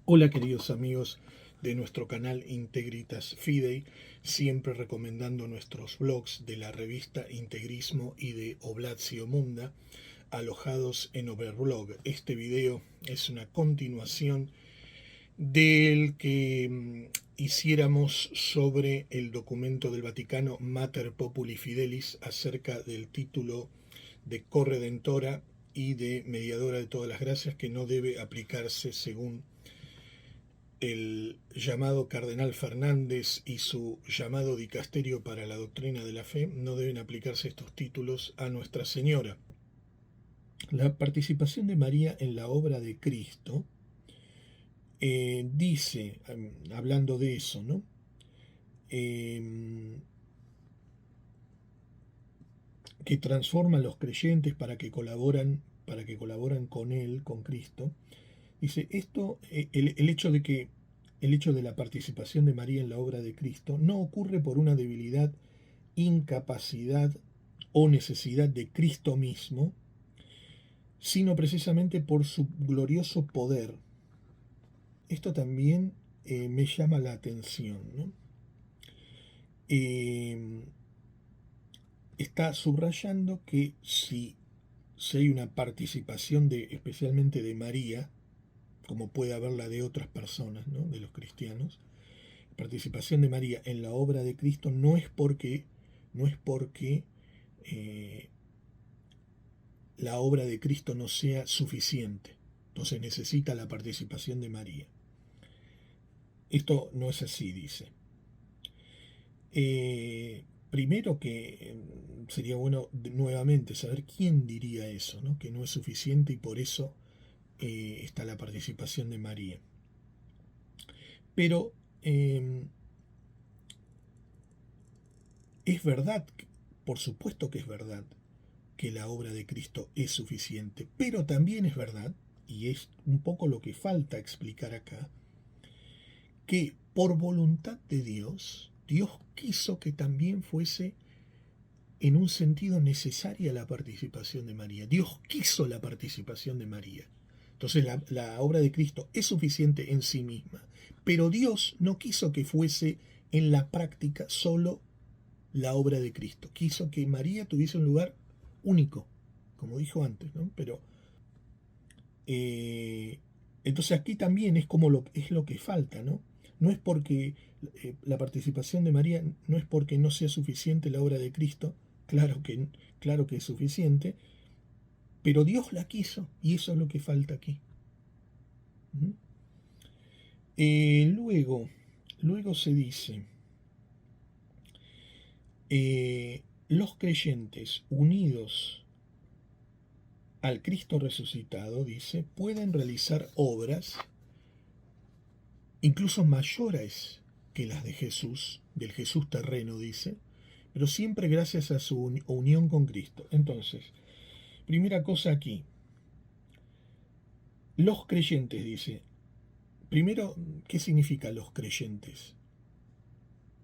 Hola queridos amigos de nuestro canal Integritas Fidei, siempre recomendando nuestros blogs de la revista Integrismo y de Oblatio Munda, alojados en Overblog. Este video es una continuación del que hiciéramos sobre el documento del Vaticano Mater Populi Fidelis acerca del título de corredentora y de mediadora de todas las gracias, que no debe aplicarse según el llamado Cardenal Fernández y su llamado Dicasterio para la Doctrina de la Fe. No deben aplicarse estos títulos a Nuestra Señora. La participación de María en la obra de Cristo dice, hablando de eso, ¿no? Que transforma a los creyentes para que colaboran con Él, con Cristo. Dice esto, el hecho de la participación de María en la obra de Cristo no ocurre por una debilidad, incapacidad o necesidad de Cristo mismo, sino precisamente por su glorioso poder. Esto también me llama la atención, ¿no? Está subrayando que si hay una participación especialmente de María, como puede haberla de otras personas, ¿no?, de los cristianos, participación de María en la obra de Cristo no es porque la obra de Cristo no sea suficiente. Entonces necesita la participación de María. Esto no es así, dice. Primero que sería bueno nuevamente saber quién diría eso, ¿no?, que no es suficiente y por eso está la participación de María. Pero es verdad, por supuesto que es verdad, que la obra de Cristo es suficiente, pero también es verdad, y es un poco lo que falta explicar acá, que por voluntad de Dios, Dios quiso que también fuese en un sentido necesaria la participación de María. Dios quiso la participación de María. Entonces la obra de Cristo es suficiente en sí misma, pero Dios no quiso que fuese en la práctica solo la obra de Cristo. Quiso que María tuviese un lugar único, como dijo antes, ¿no? Pero entonces aquí también es como es lo que falta, ¿no? No es porque la participación de María no es porque no sea suficiente la obra de Cristo, claro que es suficiente, pero Dios la quiso y eso es lo que falta aquí. Luego se dice, los creyentes unidos al Cristo resucitado, dice, pueden realizar obras incluso mayores que las de Jesús, del Jesús terreno, dice, pero siempre gracias a su unión con Cristo. Entonces, primera cosa aquí, los creyentes, dice, primero, ¿qué significa los creyentes?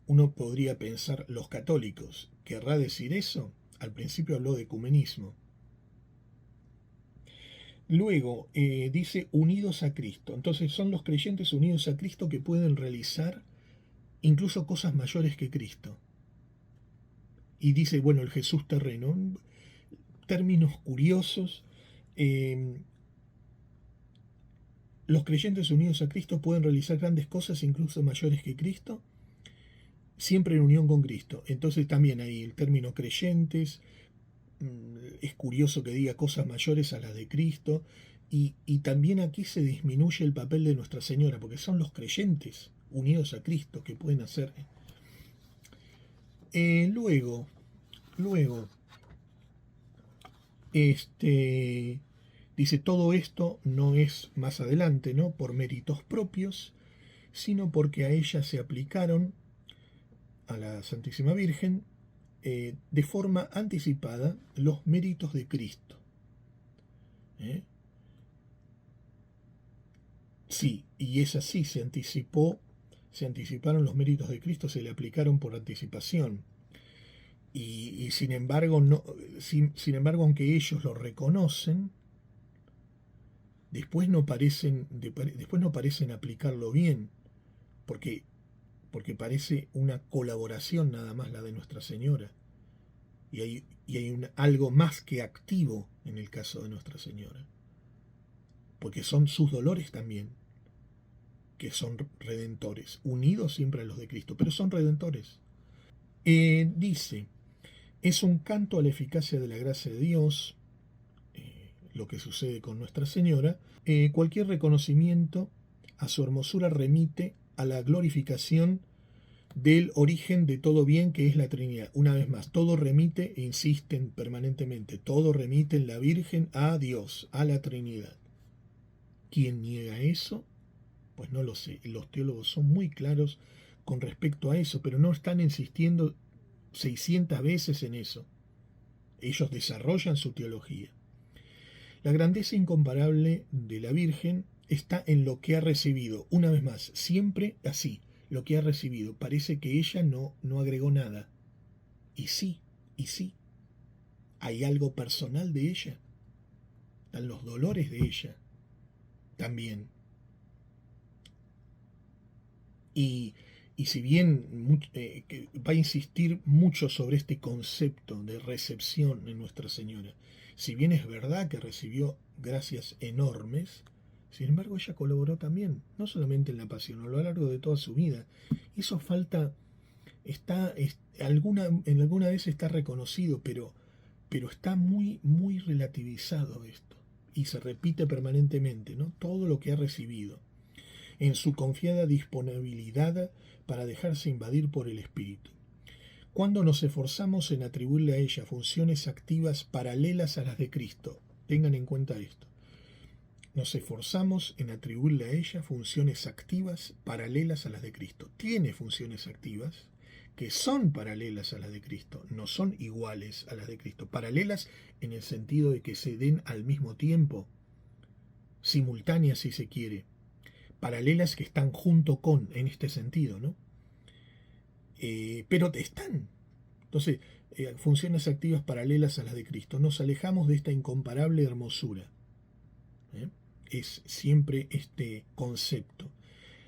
Uno podría pensar los católicos. ¿Querrá decir eso? Al principio habló de ecumenismo. Luego dice unidos a Cristo. Entonces son los creyentes unidos a Cristo que pueden realizar incluso cosas mayores que Cristo. Y dice, bueno, el Jesús terreno. Términos curiosos. Los creyentes unidos a Cristo pueden realizar grandes cosas incluso mayores que Cristo, siempre en unión con Cristo. Entonces también ahí el término creyentes, es curioso que diga cosas mayores a las de Cristo, y también aquí se disminuye el papel de Nuestra Señora, porque son los creyentes unidos a Cristo que pueden hacer. Luego, dice, todo esto no es más adelante, ¿no?, por méritos propios, sino porque a ella se aplicaron, a la Santísima Virgen, de forma anticipada los méritos de Cristo. Sí, y es así, se anticiparon los méritos de Cristo, se le aplicaron por anticipación. Y sin embargo, aunque ellos lo reconocen, después no parecen aplicarlo bien, porque, porque parece una colaboración nada más la de Nuestra Señora. Y hay algo más que activo en el caso de Nuestra Señora, porque son sus dolores también, que son redentores, unidos siempre a los de Cristo, pero son redentores. Dice, es un canto a la eficacia de la gracia de Dios, lo que sucede con Nuestra Señora. Cualquier reconocimiento a su hermosura remite a la glorificación del origen de todo bien, que es la Trinidad. Una vez más, todo remite, e insisten permanentemente, todo remite en la Virgen a Dios, a la Trinidad. ¿Quién niega eso? Pues no lo sé. Los teólogos son muy claros con respecto a eso, pero no están insistiendo 600 veces en eso. Ellos desarrollan su teología. La grandeza incomparable de la Virgen está en lo que ha recibido. Una vez más, siempre así, lo que ha recibido. Parece que ella no agregó nada. Y sí, hay algo personal de ella. Están los dolores de ella también. Y si bien va a insistir mucho sobre este concepto de recepción en Nuestra Señora, si bien es verdad que recibió gracias enormes, sin embargo ella colaboró también, no solamente en la pasión, a lo largo de toda su vida. Eso falta, en alguna vez está reconocido, pero está muy relativizado esto, y se repite permanentemente, ¿no? Todo lo que ha recibido en su confiada disponibilidad para dejarse invadir por el Espíritu. Cuando nos esforzamos en atribuirle a ella funciones activas paralelas a las de Cristo, tengan en cuenta esto, nos esforzamos en atribuirle a ella funciones activas paralelas a las de Cristo. Tiene funciones activas que son paralelas a las de Cristo, no son iguales a las de Cristo, paralelas en el sentido de que se den al mismo tiempo, simultáneas si se quiere, paralelas que están junto con, en este sentido, ¿no? Pero están. Entonces, funciones activas paralelas a las de Cristo. Nos alejamos de esta incomparable hermosura. Es siempre este concepto.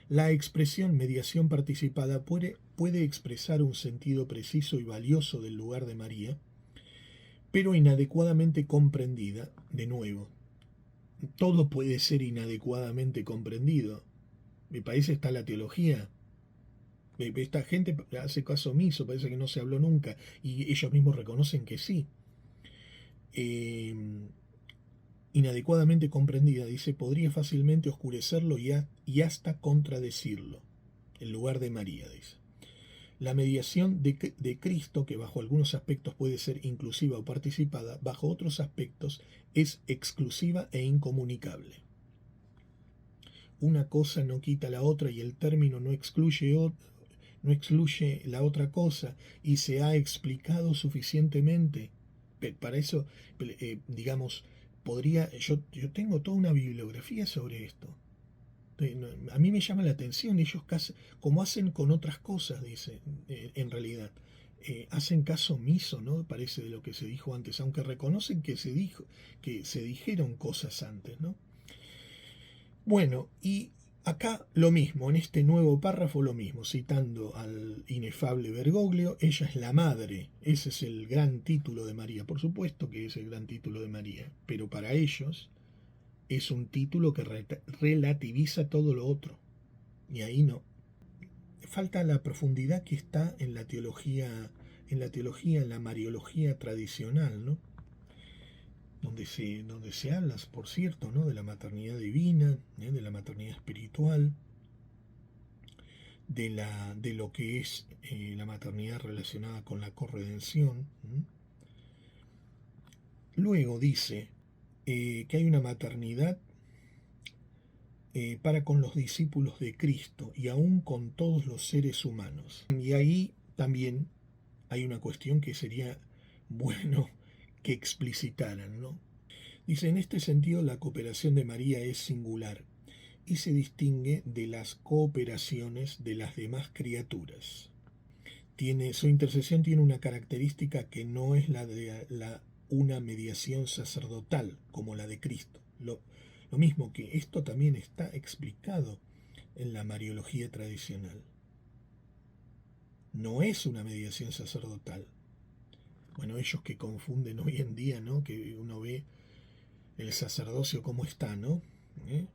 La expresión mediación participada puede expresar un sentido preciso y valioso del lugar de María, pero inadecuadamente comprendida, de nuevo. Todo puede ser inadecuadamente comprendido. Me parece está la teología. Esta gente hace caso omiso, parece que no se habló nunca, y ellos mismos reconocen que sí. Inadecuadamente comprendida, dice, podría fácilmente oscurecerlo y hasta contradecirlo, en lugar de María, dice. La mediación de Cristo, que bajo algunos aspectos puede ser inclusiva o participada, bajo otros aspectos es exclusiva e incomunicable. Una cosa no quita la otra y el término no excluye la otra cosa, y se ha explicado suficientemente. Para eso, digamos, yo tengo toda una bibliografía sobre esto. A mí me llama la atención, ellos como hacen con otras cosas, dice, en realidad. Hacen caso omiso, ¿no? Parece de lo que se dijo antes, aunque reconocen que se dijeron cosas antes, ¿no? Bueno, y acá lo mismo, en este nuevo párrafo lo mismo, citando al inefable Bergoglio, ella es la madre, ese es el gran título de María, por supuesto que es el gran título de María, pero para ellos es un título que relativiza todo lo otro, y ahí no. Falta la profundidad que está en la teología, en la mariología tradicional, ¿no? Donde se habla, por cierto, ¿no? De la maternidad divina, de la maternidad espiritual, de lo que es la maternidad relacionada con la corredención. Luego dice que hay una maternidad para con los discípulos de Cristo y aún con todos los seres humanos. Y ahí también hay una cuestión que sería bueno que explicitaran, ¿no? Dice, en este sentido la cooperación de María es singular y se distingue de las cooperaciones de las demás criaturas. Su intercesión tiene una característica que no es la de una mediación sacerdotal como la de Cristo. Lo mismo que esto también está explicado en la Mariología tradicional. No es una mediación sacerdotal. Bueno, ellos que confunden hoy en día, ¿no? Que uno ve el sacerdocio como está, ¿no? ¿Eh?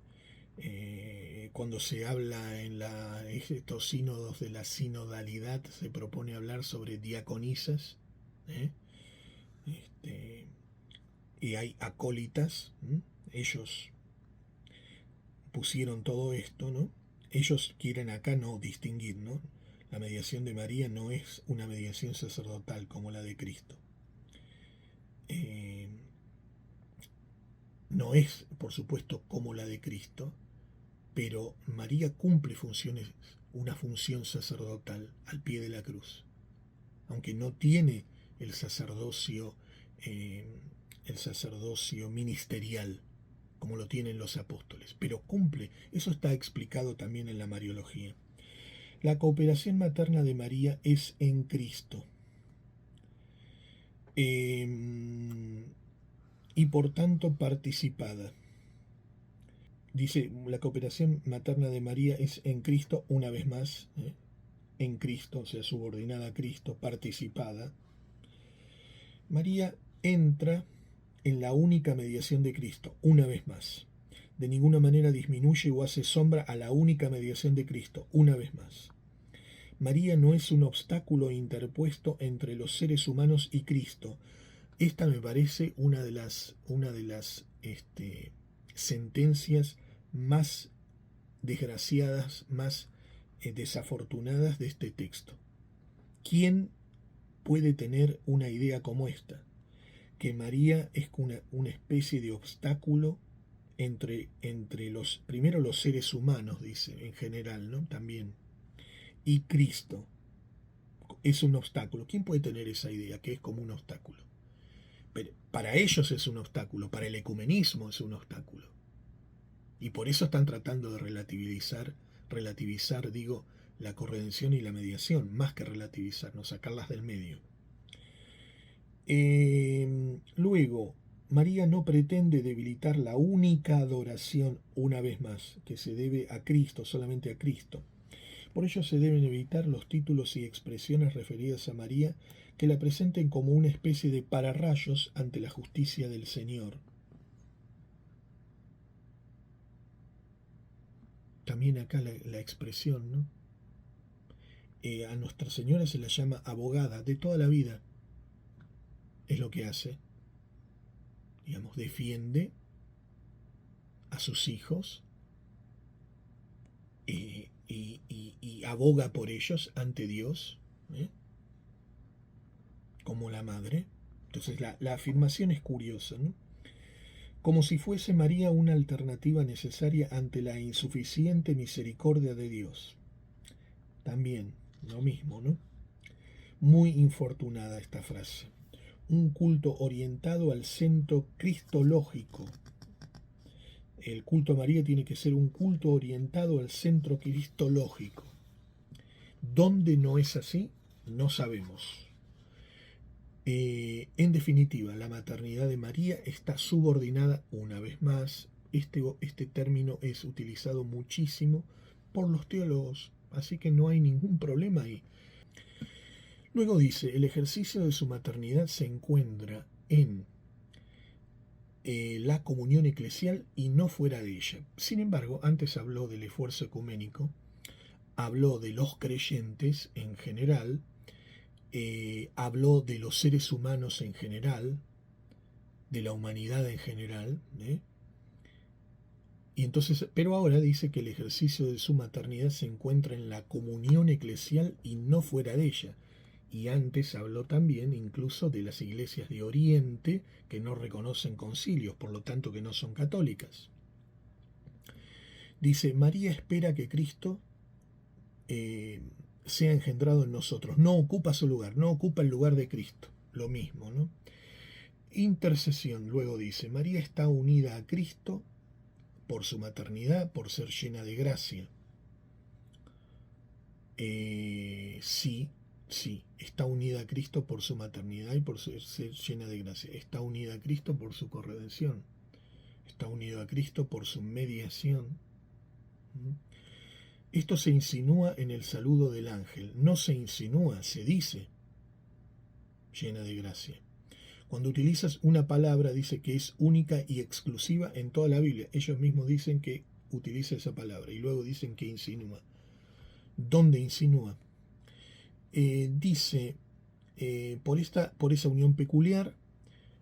Cuando se habla en estos sínodos de la sinodalidad, se propone hablar sobre diaconisas, ¿eh? Y hay acólitas, ¿eh? Ellos pusieron todo esto, ¿no? Ellos quieren acá no distinguir, ¿no? La mediación de María no es una mediación sacerdotal como la de Cristo. No es, por supuesto, como la de Cristo, pero María cumple una función sacerdotal al pie de la cruz, aunque no tiene el sacerdocio, eh, el sacerdocio ministerial como lo tienen los apóstoles, pero cumple. Eso está explicado también en la Mariología. La cooperación materna de María es en Cristo. Y por tanto participada. Dice, la cooperación materna de María es en Cristo, una vez más, en Cristo, o sea, subordinada a Cristo, participada. María entra en la única mediación de Cristo, una vez más. De ninguna manera disminuye o hace sombra a la única mediación de Cristo, una vez más. María no es un obstáculo interpuesto entre los seres humanos y Cristo. Esta me parece una de las sentencias más desgraciadas, más desafortunadas de este texto. ¿Quién puede tener una idea como esta? Que María es una especie de obstáculo entre primero los seres humanos, dice, en general, ¿no? También. Y Cristo es un obstáculo. ¿Quién puede tener esa idea que es como un obstáculo? Pero para ellos es un obstáculo, para el ecumenismo es un obstáculo. Y por eso están tratando de relativizar, digo, la corredención y la mediación, más que relativizar, no sacarlas del medio. Luego, María no pretende debilitar la única adoración, una vez más, que se debe a Cristo, solamente a Cristo. Por ello se deben evitar los títulos y expresiones referidas a María que la presenten como una especie de pararrayos ante la justicia del Señor. También acá la expresión, ¿no? A Nuestra Señora se la llama abogada de toda la vida. Es lo que hace. Digamos, defiende a sus hijos y aboga por ellos ante Dios, ¿eh? Como la madre. Entonces la afirmación es curiosa, ¿no? Como si fuese María una alternativa necesaria ante la insuficiente misericordia de Dios. También lo mismo, ¿no? Muy infortunada esta frase. Un culto orientado al centro cristológico. El culto a María tiene que ser un culto orientado al centro cristológico. ¿Dónde no es así? No sabemos. En definitiva, la maternidad de María está subordinada, una vez más, este término es utilizado muchísimo por los teólogos, así que no hay ningún problema ahí. Luego dice, el ejercicio de su maternidad se encuentra en la comunión eclesial y no fuera de ella. Sin embargo, antes habló del esfuerzo ecuménico, habló de los creyentes en general, habló de los seres humanos en general, de la humanidad en general, y entonces, pero ahora dice que el ejercicio de su maternidad se encuentra en la comunión eclesial y no fuera de ella. Y antes habló también incluso de las iglesias de Oriente que no reconocen concilios, por lo tanto que no son católicas. Dice, María espera que Cristo sea engendrado en nosotros. No ocupa su lugar, no ocupa el lugar de Cristo. Lo mismo, ¿no? Intercesión, luego dice, María está unida a Cristo por su maternidad, por ser llena de gracia. Sí, está unida a Cristo por su maternidad y por ser llena de gracia. Está unida a Cristo por su corredención. está unido a Cristo por su mediación. Esto se insinúa en el saludo del ángel, no se insinúa, se dice, llena de gracia. Cuando utilizas una palabra dice que es única y exclusiva en toda la Biblia. Ellos mismos dicen que utiliza esa palabra y luego dicen que insinúa. ¿Dónde insinúa? Dice, por esa unión peculiar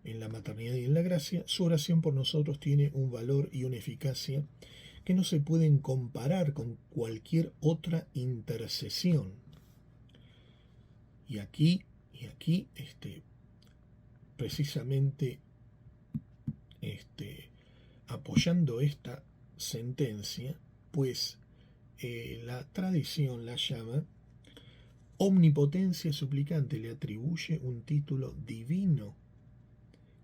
en la maternidad y en la gracia, su oración por nosotros tiene un valor y una eficacia que no se pueden comparar con cualquier otra intercesión. Y aquí, precisamente, apoyando esta sentencia, pues la tradición la llama omnipotencia suplicante, le atribuye un título divino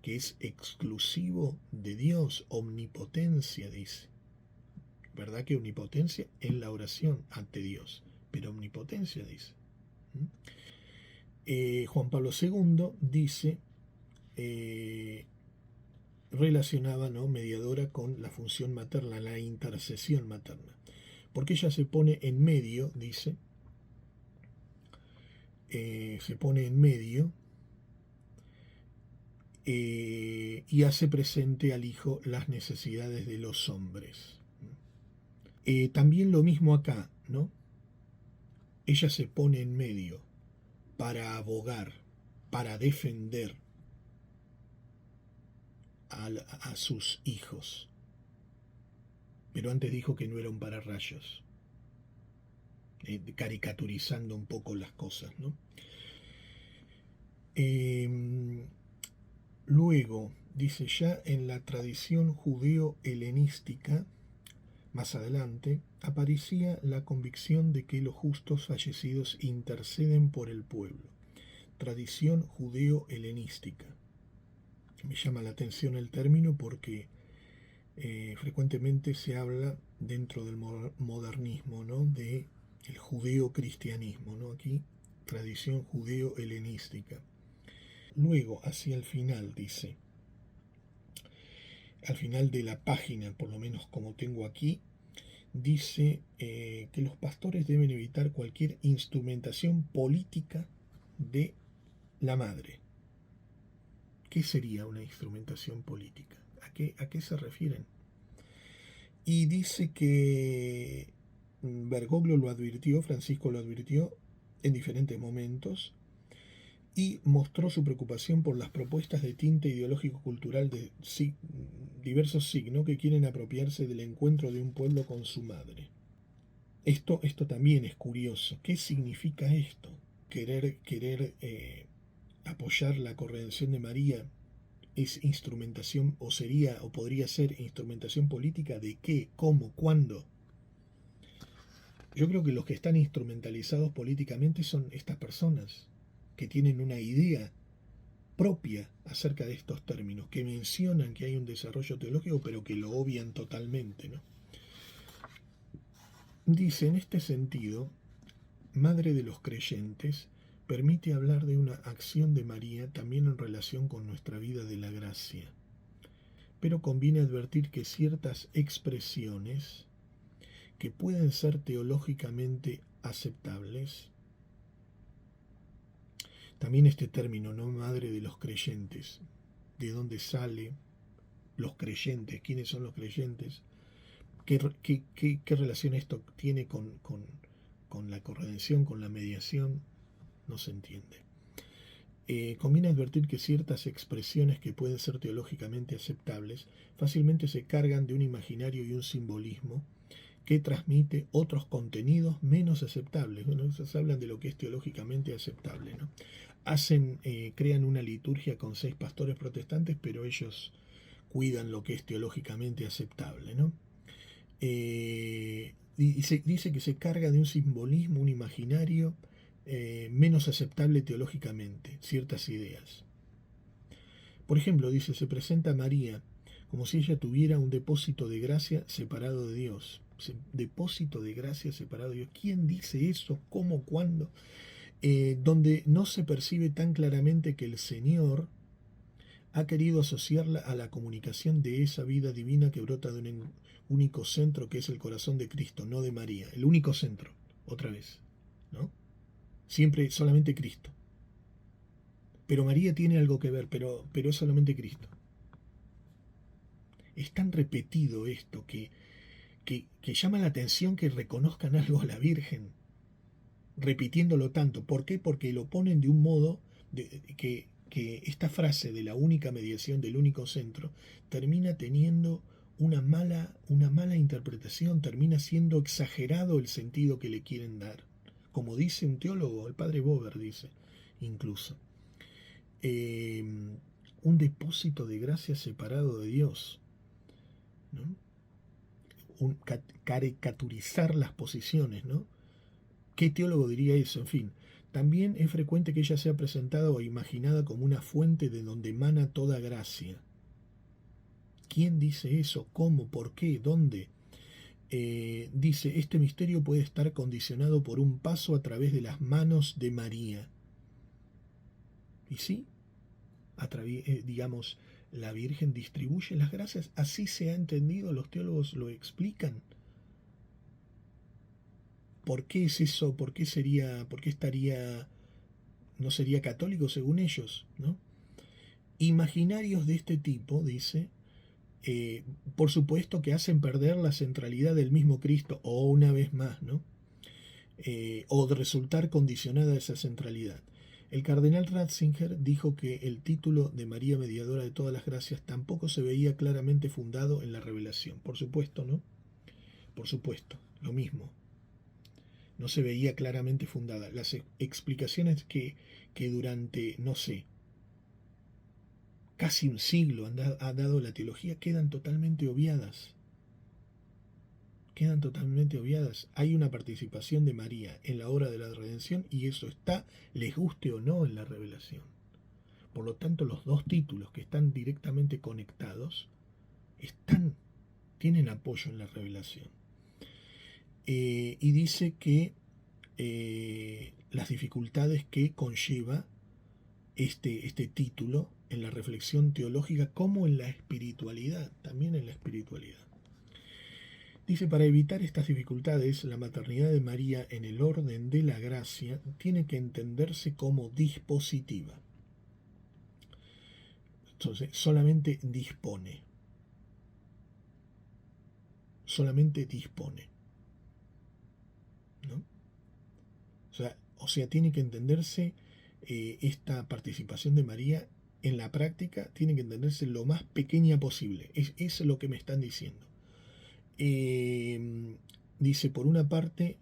que es exclusivo de Dios. Omnipotencia, dice. ¿Verdad que omnipotencia en la oración ante Dios? Pero omnipotencia, dice. Juan Pablo II dice, relacionaba, ¿no?, mediadora con la función materna, la intercesión materna. Porque ella se pone en medio, dice, se pone en medio y hace presente al Hijo las necesidades de los hombres. También lo mismo acá, ¿no? Ella se pone en medio para abogar, para defender a sus hijos. Pero antes dijo que no era un pararrayos, caricaturizando un poco las cosas, ¿no? Luego, dice, ya en la tradición judeo-helenística, más adelante, aparecía la convicción de que los justos fallecidos interceden por el pueblo. Tradición judeo-helenística. Me llama la atención el término porque frecuentemente se habla dentro del modernismo, ¿no?, de el judeo-cristianismo, ¿no? Aquí, tradición judeo-helenística. Luego, hacia el final, dice, al final de la página, por lo menos como tengo aquí, dice que los pastores deben evitar cualquier instrumentación política de la madre. ¿Qué sería una instrumentación política? ¿A qué se refieren? Y dice que Bergoglio lo advirtió, Francisco lo advirtió en diferentes momentos, y mostró su preocupación por las propuestas de tinte ideológico-cultural de diversos signos que quieren apropiarse del encuentro de un pueblo con su madre. Esto también es curioso. ¿Qué significa esto? Querer apoyar la corredención de María es instrumentación, o sería, o podría ser instrumentación política de qué, cómo, cuándo. Yo creo que los que están instrumentalizados políticamente son estas personas que tienen una idea propia acerca de estos términos, que mencionan que hay un desarrollo teológico, pero que lo obvian totalmente, ¿no? Dice, en este sentido, Madre de los creyentes permite hablar de una acción de María también en relación con nuestra vida de la gracia. Pero conviene advertir que ciertas expresiones que pueden ser teológicamente aceptables, también este término, ¿no?, Madre de los creyentes, ¿de dónde sale? Los creyentes, ¿quiénes son los creyentes? ¿Qué relación esto tiene con la corredención, con la mediación? No se entiende. Conviene advertir que ciertas expresiones que pueden ser teológicamente aceptables fácilmente se cargan de un imaginario y un simbolismo que transmite otros contenidos menos aceptables. Bueno, se hablan de lo que es teológicamente aceptable, ¿no? Crean una liturgia con 6 pastores protestantes, pero ellos cuidan lo que es teológicamente aceptable, ¿no? Dice que se carga de un simbolismo, un imaginario menos aceptable teológicamente, ciertas ideas. Por ejemplo, dice, se presenta a María como si ella tuviera un depósito de gracia separado de Dios. Depósito de gracia separado de Dios. ¿Quién dice eso? ¿Cómo? ¿Cuándo? Donde no se percibe tan claramente que el Señor ha querido asociarla a la comunicación de esa vida divina que brota de un único centro que es el corazón de Cristo, no de María. El único centro, otra vez, ¿no? Siempre solamente Cristo. Pero María tiene algo que ver, pero es solamente Cristo. Es tan repetido esto que llama la atención que reconozcan algo a la Virgen, repitiéndolo tanto. ¿Por qué? Porque lo ponen de un modo que esta frase de la única mediación del único centro termina teniendo una mala interpretación, termina siendo exagerado el sentido que le quieren dar. Como dice un teólogo, el padre Bober dice, incluso, eh, un depósito de gracia separado de Dios, ¿no? Caricaturizar las posiciones, ¿no? ¿Qué teólogo diría eso? En fin, también es frecuente que ella sea presentada o imaginada como una fuente de donde emana toda gracia. ¿Quién dice eso? ¿Cómo? ¿Por qué? ¿Dónde? Dice, este misterio puede estar condicionado por un paso a través de las manos de María. Y sí, digamos, la Virgen distribuye las gracias, así se ha entendido, los teólogos lo explican. ¿Por qué es eso? ¿Por qué estaría, no sería católico según ellos, ¿no? Imaginarios de este tipo, dice, por supuesto que hacen perder la centralidad del mismo Cristo, o una vez más, ¿no? O de resultar condicionada a esa centralidad. El cardenal Ratzinger dijo que el título de María Mediadora de todas las gracias tampoco se veía claramente fundado en la revelación. Por supuesto, ¿no? Por supuesto, lo mismo. No se veía claramente fundada. Las explicaciones que durante, no sé, casi un siglo ha dado la teología quedan totalmente obviadas. Quedan totalmente obviadas. Hay una participación de María en la obra de la redención y eso está, les guste o no, en la revelación. Por lo tanto, los dos títulos que están directamente conectados tienen apoyo en la revelación. Y dice que las dificultades que conlleva este título en la reflexión teológica como en la espiritualidad, también en la espiritualidad. Dice, para evitar estas dificultades, la maternidad de María en el orden de la gracia tiene que entenderse como dispositiva. Entonces, solamente dispone. Solamente dispone. ¿No? O sea, tiene que entenderse esta participación de María en la práctica, tiene que entenderse lo más pequeña posible. Es lo que me están diciendo. Dice, por una parte,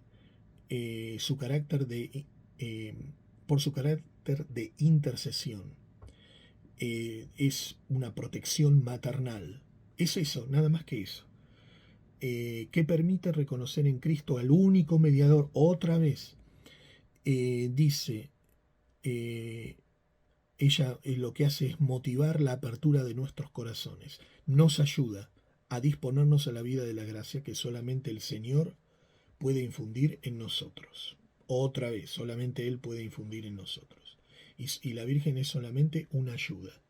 su carácter por su carácter de intercesión. Es una protección maternal. Es eso, nada más que eso. Que permite reconocer en Cristo al único mediador. Otra vez, dice, ella lo que hace es motivar la apertura de nuestros corazones. Nos ayuda a disponernos a la vida de la gracia que solamente el Señor puede infundir en nosotros. Otra vez, solamente Él puede infundir en nosotros. Y la Virgen es solamente una ayuda.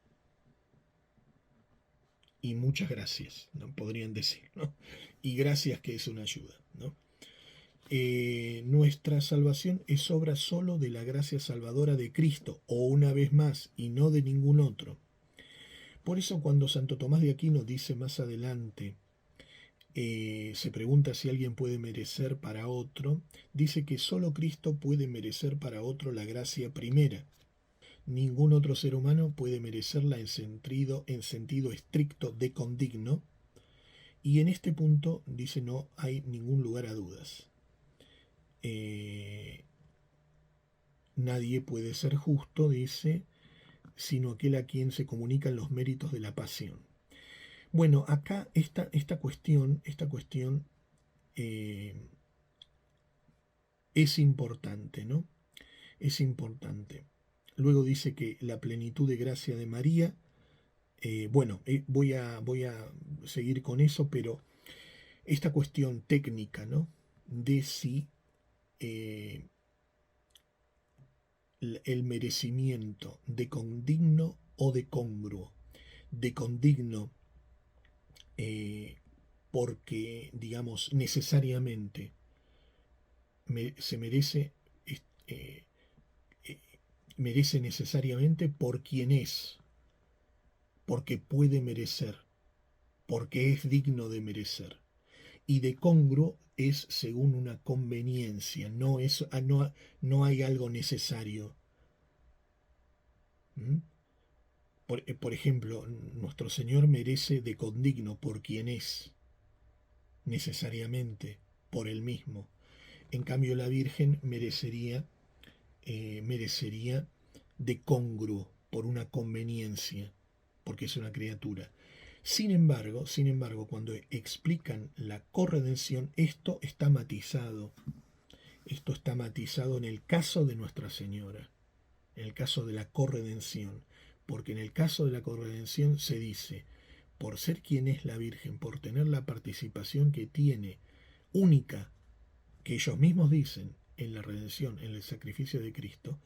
Y muchas gracias, ¿no? Podrían decir, ¿no? Y gracias que es una ayuda, ¿no? Nuestra salvación es obra solo de la gracia salvadora de Cristo, o una vez más, y no de ningún otro. Por eso cuando Santo Tomás de Aquino dice más adelante, se pregunta si alguien puede merecer para otro, dice que solo Cristo puede merecer para otro la gracia primera. Ningún otro ser humano puede merecerla en sentido estricto de condigno, y en este punto dice no hay ningún lugar a dudas. Nadie puede ser justo, dice, sino aquel a quien se comunican los méritos de la pasión. Bueno, acá esta cuestión es importante, ¿no? Es importante. Luego dice que la plenitud de gracia de María, voy a seguir con eso, pero esta cuestión técnica, ¿no? De si el merecimiento de condigno o de congruo. de condigno porque, digamos, necesariamente se merece, eh, eh, merece necesariamente por quien es, porque puede merecer, porque es digno de merecer. Y de congruo es según una conveniencia, no hay algo necesario. ¿Mm? Por ejemplo, nuestro Señor merece de condigno por quien es, necesariamente, por él mismo. En cambio, la Virgen merecería de congruo, por una conveniencia, porque es una criatura. Sin embargo, cuando explican la corredención, esto está matizado en el caso de Nuestra Señora, en el caso de la corredención, porque en el caso de la corredención se dice, por ser quien es la Virgen, por tener la participación que tiene, única, que ellos mismos dicen, en la redención, en el sacrificio de Cristo,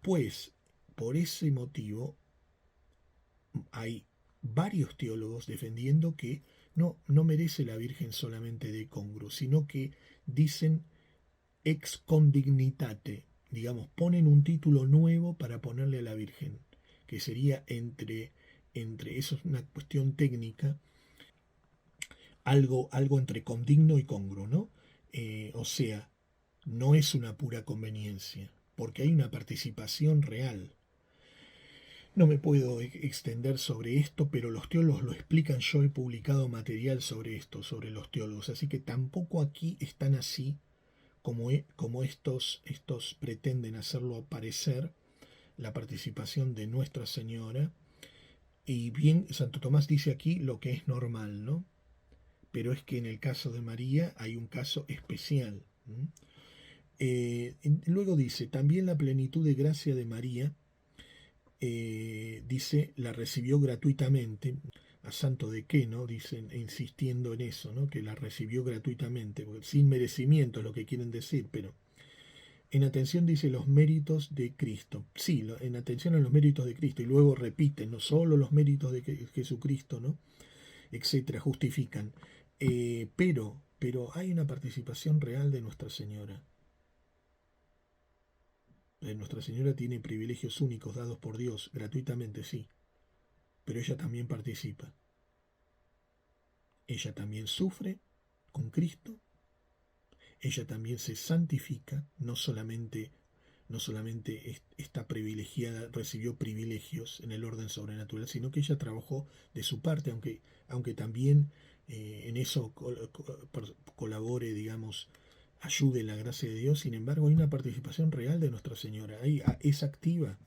pues por ese motivo hay varios teólogos defendiendo que no merece la Virgen solamente de congruo, sino que dicen ex condignitate, digamos, ponen un título nuevo para ponerle a la Virgen, que sería eso es una cuestión técnica, algo entre condigno y congruo, ¿no? O sea, no es una pura conveniencia, porque hay una participación real. No me puedo extender sobre esto, pero los teólogos lo explican. Yo he publicado material sobre esto, sobre los teólogos, así que tampoco aquí están así como estos pretenden hacerlo aparecer, la participación de Nuestra Señora. Y bien, Santo Tomás dice aquí lo que es normal, ¿no? Pero es que en el caso de María hay un caso especial. Luego dice, también la plenitud de gracia de María, dice, la recibió gratuitamente. ¿A santo de qué, no? Dicen, insistiendo en eso, ¿no? Que la recibió gratuitamente, sin merecimiento es lo que quieren decir, pero en atención dice los méritos de Cristo. Sí, en atención a los méritos de Cristo. Y luego repiten, no solo los méritos de Jesucristo, ¿no? Etcétera, justifican. Pero hay una participación real de Nuestra Señora. Nuestra Señora tiene privilegios únicos dados por Dios, gratuitamente, sí. Pero ella también participa. Ella también sufre con Cristo. Ella también se santifica, no solamente está privilegiada, recibió privilegios en el orden sobrenatural, sino que ella trabajó de su parte, aunque también en eso colabore, digamos, ayude en la gracia de Dios. Sin embargo, hay una participación real de Nuestra Señora, es activa.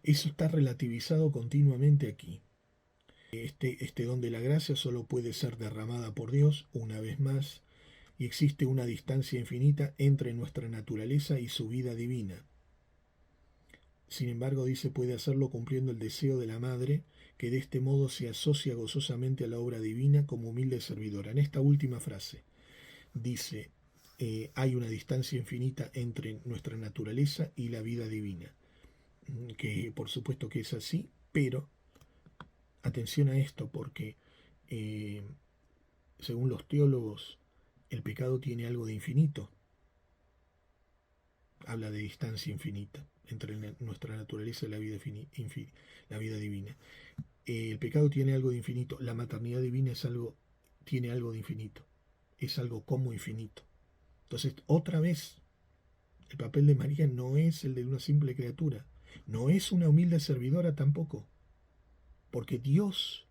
Eso está relativizado continuamente aquí. Este don de la gracia solo puede ser derramada por Dios una vez más, y existe una distancia infinita entre nuestra naturaleza y su vida divina. Sin embargo, dice, puede hacerlo cumpliendo el deseo de la Madre, que de este modo se asocia gozosamente a la obra divina como humilde servidora. En esta última frase dice, hay una distancia infinita entre nuestra naturaleza y la vida divina, que por supuesto que es así, pero atención a esto, porque según los teólogos, el pecado tiene algo de infinito. Habla de distancia infinita entre nuestra naturaleza y la vida divina. El pecado tiene algo de infinito, la maternidad divina tiene algo de infinito, es algo como infinito. Entonces, otra vez, el papel de María no es el de una simple criatura, no es una humilde servidora tampoco, porque Dios,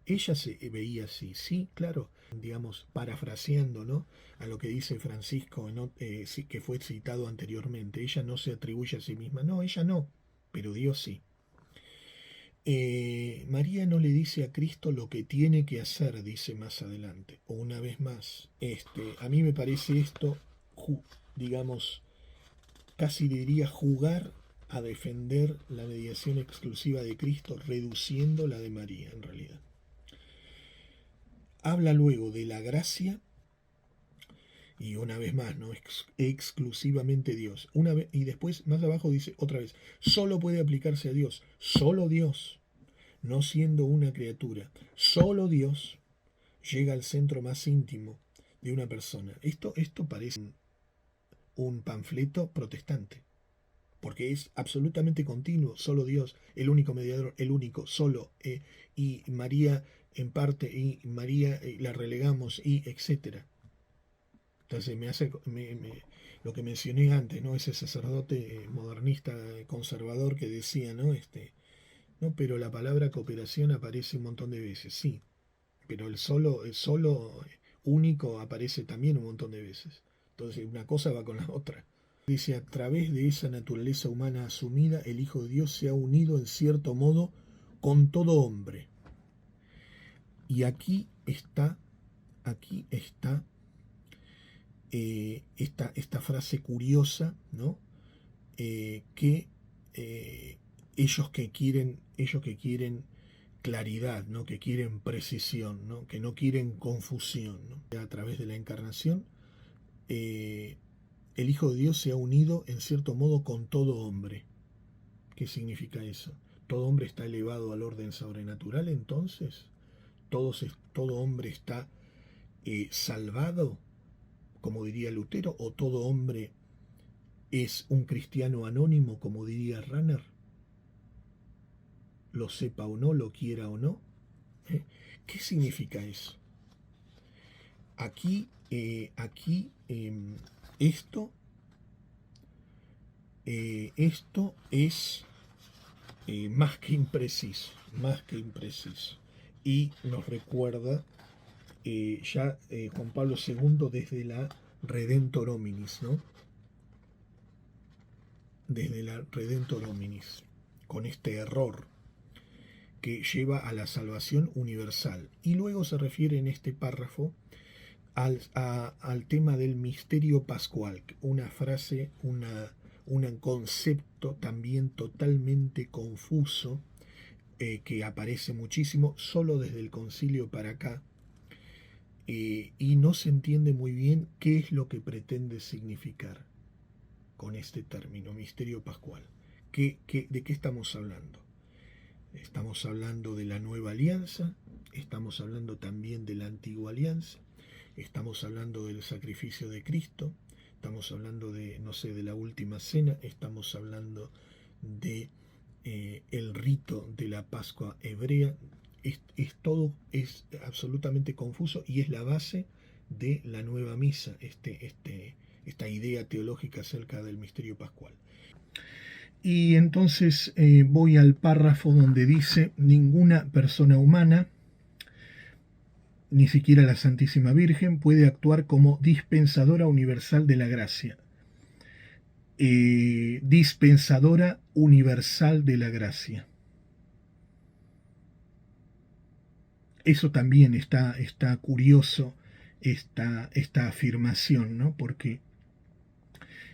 ella se veía así, sí, claro, digamos, parafraseando, ¿no?, a lo que dice Francisco, que fue citado anteriormente. Ella no se atribuye a sí misma, no, ella no, pero Dios sí. María no le dice a Cristo lo que tiene que hacer, dice más adelante, o una vez más. A mí me parece esto, digamos, casi diría jugar a defender la mediación exclusiva de Cristo, reduciendo la de María en realidad. Habla luego de la gracia y una vez más, ¿no? Exclusivamente Dios. Y después, más abajo dice otra vez, solo puede aplicarse a Dios, solo Dios. no siendo una criatura. Solo Dios llega al centro más íntimo de una persona. Esto parece un panfleto protestante, porque es absolutamente continuo, solo Dios, el único mediador, el único, solo, y María en parte, y María la relegamos, y etcétera. Entonces lo que mencioné antes, ¿no? Ese sacerdote modernista, conservador que decía, ¿no? No, pero la palabra cooperación aparece un montón de veces, sí, pero el solo único aparece también un montón de veces. Entonces una cosa va con la otra. Dice, a través de esa naturaleza humana asumida, el Hijo de Dios se ha unido en cierto modo con todo hombre. Y aquí está esta frase curiosa, ¿no? Que ellos que quieren claridad, ¿no? Que quieren precisión, ¿no? Que no quieren confusión, ¿no? A través de la encarnación, el Hijo de Dios se ha unido en cierto modo con todo hombre. ¿Qué significa eso? ¿Todo hombre está elevado al orden sobrenatural entonces? ¿Todo hombre está salvado, como diría Lutero? ¿O todo hombre es un cristiano anónimo, como diría Ranner? Lo sepa o no, lo quiera o no. ¿Qué significa eso? Aquí esto es más que impreciso, y nos recuerda ya Juan Pablo II desde la Redentor Hominis, ¿no? Desde la Redentor Hominis, con este error que lleva a la salvación universal. Y luego se refiere en este párrafo al tema del misterio pascual, una frase, un concepto también totalmente confuso, que aparece muchísimo solo desde el concilio para acá, y no se entiende muy bien qué es lo que pretende significar con este término, misterio pascual. ¿De qué estamos hablando? Estamos hablando de la nueva alianza, estamos hablando también de la antigua alianza, estamos hablando del sacrificio de Cristo, estamos hablando de, no sé, de la última cena, estamos hablando de el rito de la Pascua hebrea. Todo es absolutamente confuso y es la base de la nueva misa, esta idea teológica acerca del misterio pascual. Y entonces voy al párrafo donde dice: ninguna persona humana, ni siquiera la Santísima Virgen, puede actuar como dispensadora universal de la gracia. Dispensadora universal de la gracia. Eso también está curioso, esta afirmación, ¿no? Porque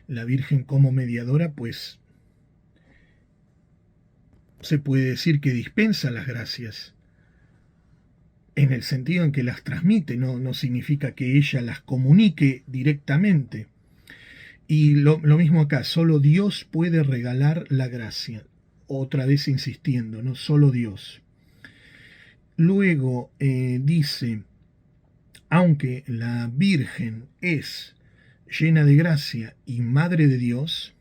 la Virgen como mediadora, pues se puede decir que dispensa las gracias, en el sentido en que las transmite, no significa que ella las comunique directamente. Y lo mismo acá, solo Dios puede regalar la gracia. Otra vez insistiendo, ¿no? Solo Dios. Luego dice, aunque la Virgen es llena de gracia y madre de Dios,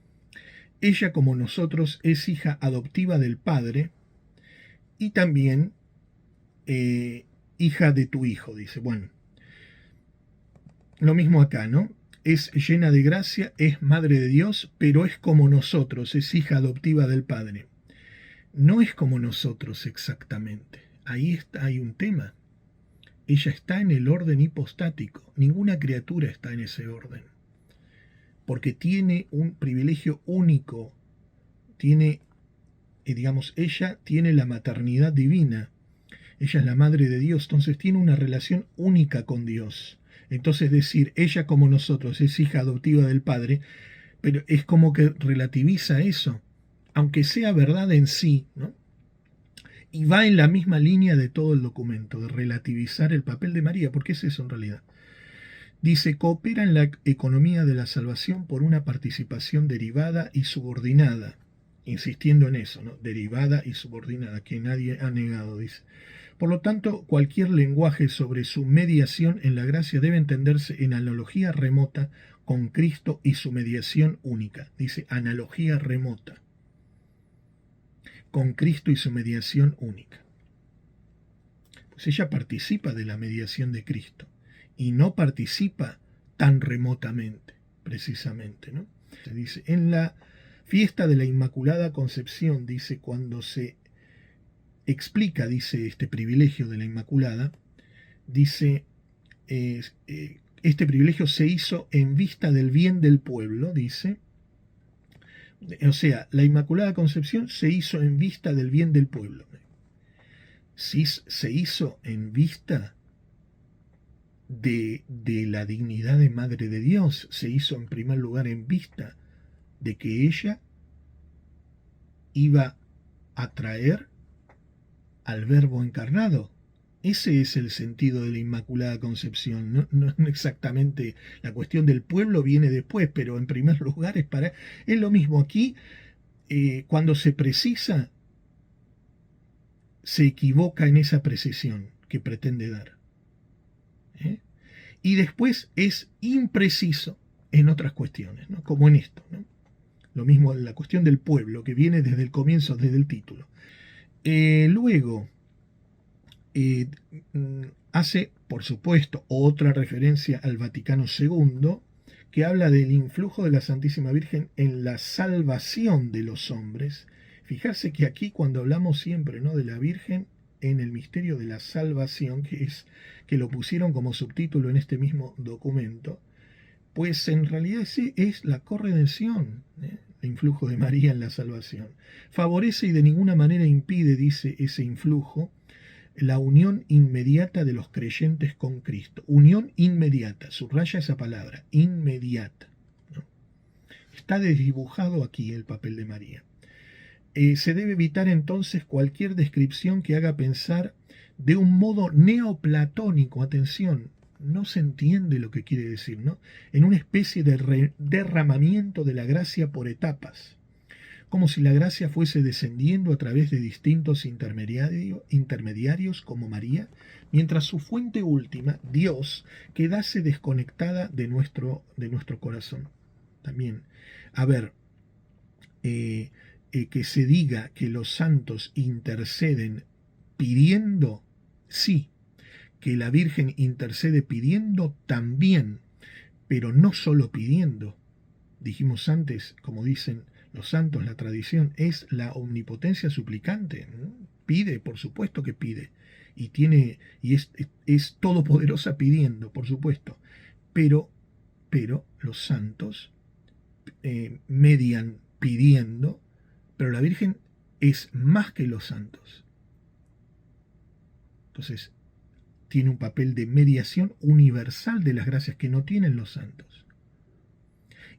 ella como nosotros es hija adoptiva del Padre y también hija de tu Hijo, dice. Bueno, lo mismo acá, ¿no? Es llena de gracia, es madre de Dios, pero es como nosotros, es hija adoptiva del Padre. No es como nosotros exactamente. Ahí hay un tema. Ella está en el orden hipostático. Ninguna criatura está en ese orden. Porque tiene un privilegio único. Ella tiene la maternidad divina. Ella es la madre de Dios, entonces tiene una relación única con Dios. Entonces decir, ella como nosotros es hija adoptiva del Padre, pero es como que relativiza eso, aunque sea verdad en sí, ¿no? Y va en la misma línea de todo el documento, de relativizar el papel de María, porque es eso en realidad. Dice, coopera en la economía de la salvación por una participación derivada y subordinada. insistiendo en eso, ¿no? Derivada y subordinada, que nadie ha negado, dice. Por lo tanto, cualquier lenguaje sobre su mediación en la gracia debe entenderse en analogía remota con Cristo y su mediación única. Dice analogía remota con Cristo y su mediación única. Pues ella participa de la mediación de Cristo y no participa tan remotamente, precisamente, ¿no? Se dice, en la fiesta de la Inmaculada Concepción, dice, cuando se explica, dice, este privilegio de la Inmaculada, dice, este privilegio se hizo en vista del bien del pueblo, dice, o sea, la Inmaculada Concepción se hizo en vista del bien del pueblo. Si se hizo en vista de la dignidad de Madre de Dios, se hizo en primer lugar en vista de que ella iba a traer al Verbo encarnado. Ese es el sentido de la Inmaculada Concepción. No exactamente la cuestión del pueblo viene después, pero en primer lugar es lo mismo aquí. Cuando se precisa, se equivoca en esa precisión que pretende dar. Y después es impreciso en otras cuestiones, ¿no? Como en esto, ¿no? Lo mismo en la cuestión del pueblo, que viene desde el comienzo, desde el título. Luego, hace, por supuesto, otra referencia al Vaticano II, que habla del influjo de la Santísima Virgen en la salvación de los hombres. Fijarse que aquí cuando hablamos siempre, ¿no?, de la Virgen en el misterio de la salvación, que lo pusieron como subtítulo en este mismo documento, pues en realidad es la corredención, el influjo de María en la salvación. Favorece y de ninguna manera impide, dice ese influjo, la unión inmediata de los creyentes con Cristo. Unión inmediata, subraya esa palabra, inmediata, ¿no? Está desdibujado aquí el papel de María. Se debe evitar entonces cualquier descripción que haga pensar de un modo neoplatónico, atención, no se entiende lo que quiere decir, ¿no?, en una especie de derramamiento de la gracia por etapas, como si la gracia fuese descendiendo a través de distintos intermediarios como María, mientras su fuente última, Dios, quedase desconectada de nuestro corazón. También, a ver, que se diga que los santos interceden pidiendo, sí, que la Virgen intercede pidiendo también, pero no solo pidiendo. Dijimos antes, como dicen los santos, la tradición es la omnipotencia suplicante. Pide, por supuesto que pide, y es todopoderosa pidiendo, por supuesto, pero los santos median pidiendo, pero la Virgen es más que los santos. Entonces, tiene un papel de mediación universal de las gracias que no tienen los santos.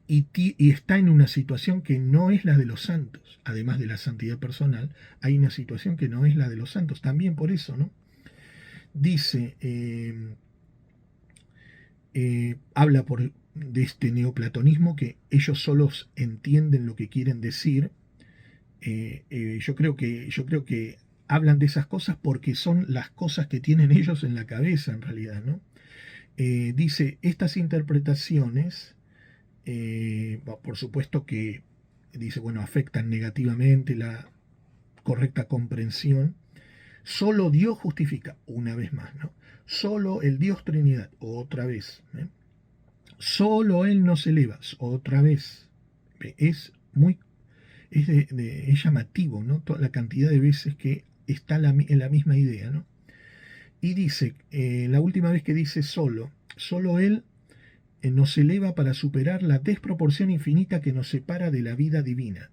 Y está en una situación que no es la de los santos. Además de la santidad personal, hay una situación que no es la de los santos. También por eso, ¿no? Dice, habla de este neoplatonismo, que ellos solos entienden lo que quieren decir. Yo creo que hablan de esas cosas porque son las cosas que tienen ellos en la cabeza, en realidad, ¿no? Dice, estas interpretaciones, por supuesto que, dice, bueno, afectan negativamente la correcta comprensión. Solo Dios justifica, una vez más, ¿no? Solo el Dios Trinidad, otra vez, ¿eh? Solo Él nos eleva, otra vez. Es llamativo, ¿no?, toda la cantidad de veces que está en la misma idea, ¿no? Y dice, la última vez que dice solo Él nos eleva para superar la desproporción infinita que nos separa de la vida divina.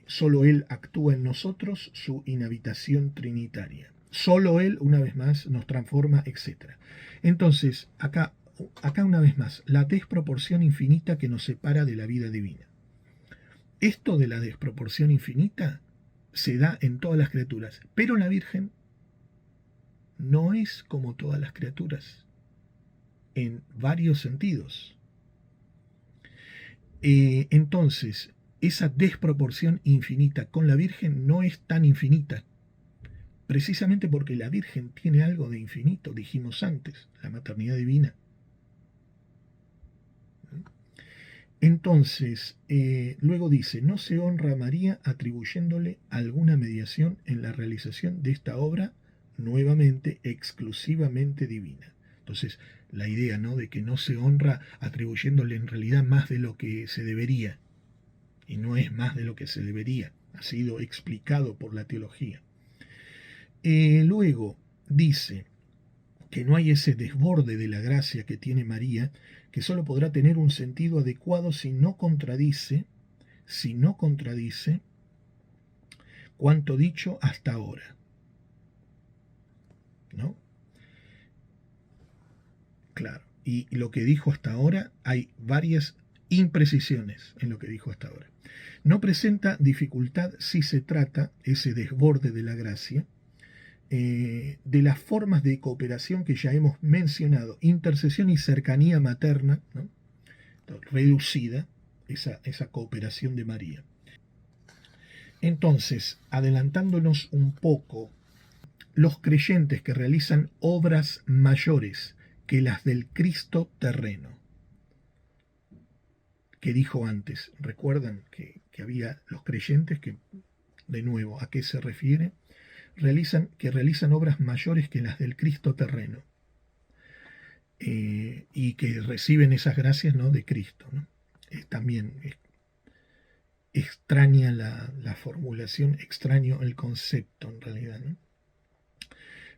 Solo Él actúa en nosotros su inhabitación trinitaria. Solo Él, una vez más, nos transforma, etc. Entonces, acá una vez más, la desproporción infinita que nos separa de la vida divina. Esto de la desproporción infinita se da en todas las criaturas, pero la Virgen no es como todas las criaturas, en varios sentidos. Entonces, esa desproporción infinita con la Virgen no es tan infinita, precisamente porque la Virgen tiene algo de infinito, dijimos antes, la maternidad divina. Entonces, luego dice, no se honra a María atribuyéndole alguna mediación en la realización de esta obra, nuevamente exclusivamente divina. Entonces, la idea, ¿no?, de que no se honra atribuyéndole en realidad más de lo que se debería, y no es más de lo que se debería, ha sido explicado por la teología. Luego dice que no hay ese desborde de la gracia que tiene María, que solo podrá tener un sentido adecuado si no contradice cuanto dicho hasta ahora, ¿no? Claro, y lo que dijo hasta ahora, hay varias imprecisiones en lo que dijo hasta ahora. No presenta dificultad si se trata, ese desborde de la gracia, de las formas de cooperación que ya hemos mencionado, intercesión y cercanía materna, ¿no?, reducida, esa cooperación de María. Entonces, adelantándonos un poco, los creyentes que realizan obras mayores que las del Cristo terreno, que dijo antes, recuerdan que había los creyentes que, de nuevo, ¿a qué se refiere? Realizan obras mayores que las del Cristo terreno, y que reciben esas gracias, ¿no?, de Cristo, ¿no? También extraña la formulación, extraño el concepto en realidad, ¿no?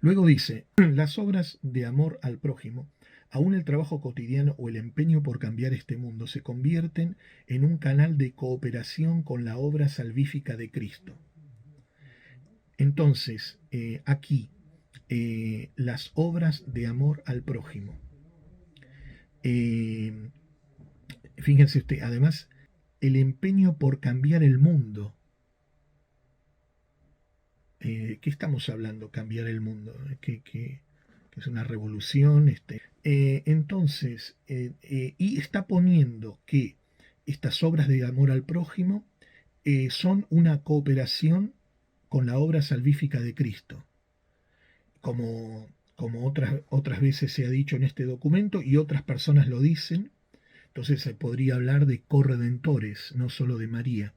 Luego dice, las obras de amor al prójimo, aún el trabajo cotidiano o el empeño por cambiar este mundo, se convierten en un canal de cooperación con la obra salvífica de Cristo. Entonces, aquí, las obras de amor al prójimo. Fíjense usted, además, el empeño por cambiar el mundo. ¿Qué estamos hablando? Cambiar el mundo. Que es una revolución. Entonces, y está poniendo que estas obras de amor al prójimo son una cooperación con la obra salvífica de Cristo, como otras veces se ha dicho en este documento y otras personas lo dicen. Entonces se podría hablar de corredentores, no solo de María.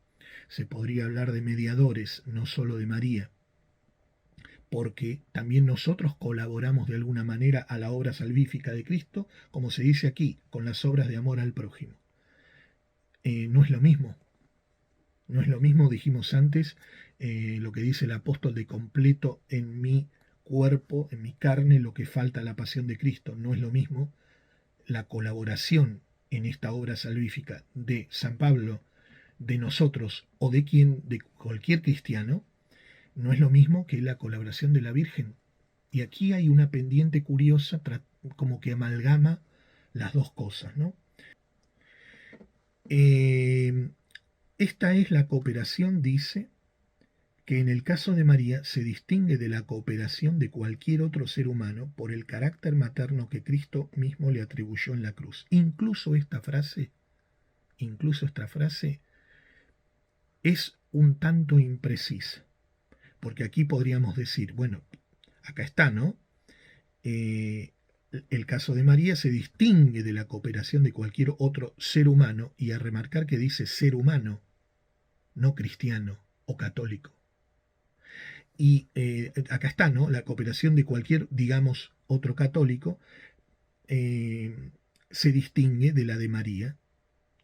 Se podría hablar de mediadores, no solo de María. Porque también nosotros colaboramos de alguna manera a la obra salvífica de Cristo, como se dice aquí, con las obras de amor al prójimo. No es lo mismo. No es lo mismo, dijimos antes, lo que dice el apóstol de completo en mi cuerpo, en mi carne, lo que falta a la pasión de Cristo. No es lo mismo la colaboración en esta obra salvífica de San Pablo, de nosotros o de cualquier cristiano, no es lo mismo que la colaboración de la Virgen. Y aquí hay una pendiente curiosa, como que amalgama las dos cosas, ¿no? Esta es la cooperación, dice, que en el caso de María se distingue de la cooperación de cualquier otro ser humano por el carácter materno que Cristo mismo le atribuyó en la cruz. Incluso esta frase es un tanto imprecisa, porque aquí podríamos decir, bueno, acá está, ¿no? El caso de María se distingue de la cooperación de cualquier otro ser humano, y a remarcar que dice ser humano, no cristiano o católico. Y acá está, ¿no?, la cooperación de cualquier, digamos, otro católico, se distingue de la de María,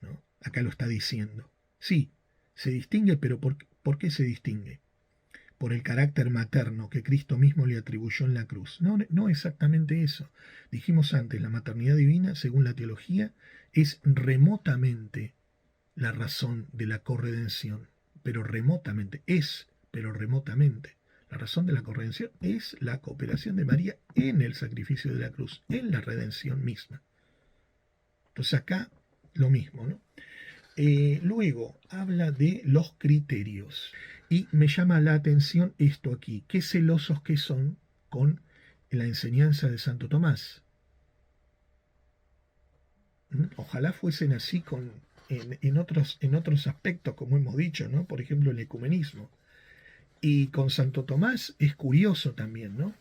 ¿no? Acá lo está diciendo. Sí, se distingue, pero ¿por qué se distingue? Por el carácter materno que Cristo mismo le atribuyó en la cruz. No exactamente eso. Dijimos antes, la maternidad divina, según la teología, es remotamente la razón de la corredención, pero remotamente. La razón de la corredención es la cooperación de María en el sacrificio de la cruz, en la redención misma. Entonces acá lo mismo, ¿no? Luego habla de los criterios. Y me llama la atención esto aquí. Qué celosos que son con la enseñanza de Santo Tomás. Ojalá fuesen así con en otros aspectos, como hemos dicho, ¿no? Por ejemplo, el ecumenismo. Y con Santo Tomás es curioso también, ¿no?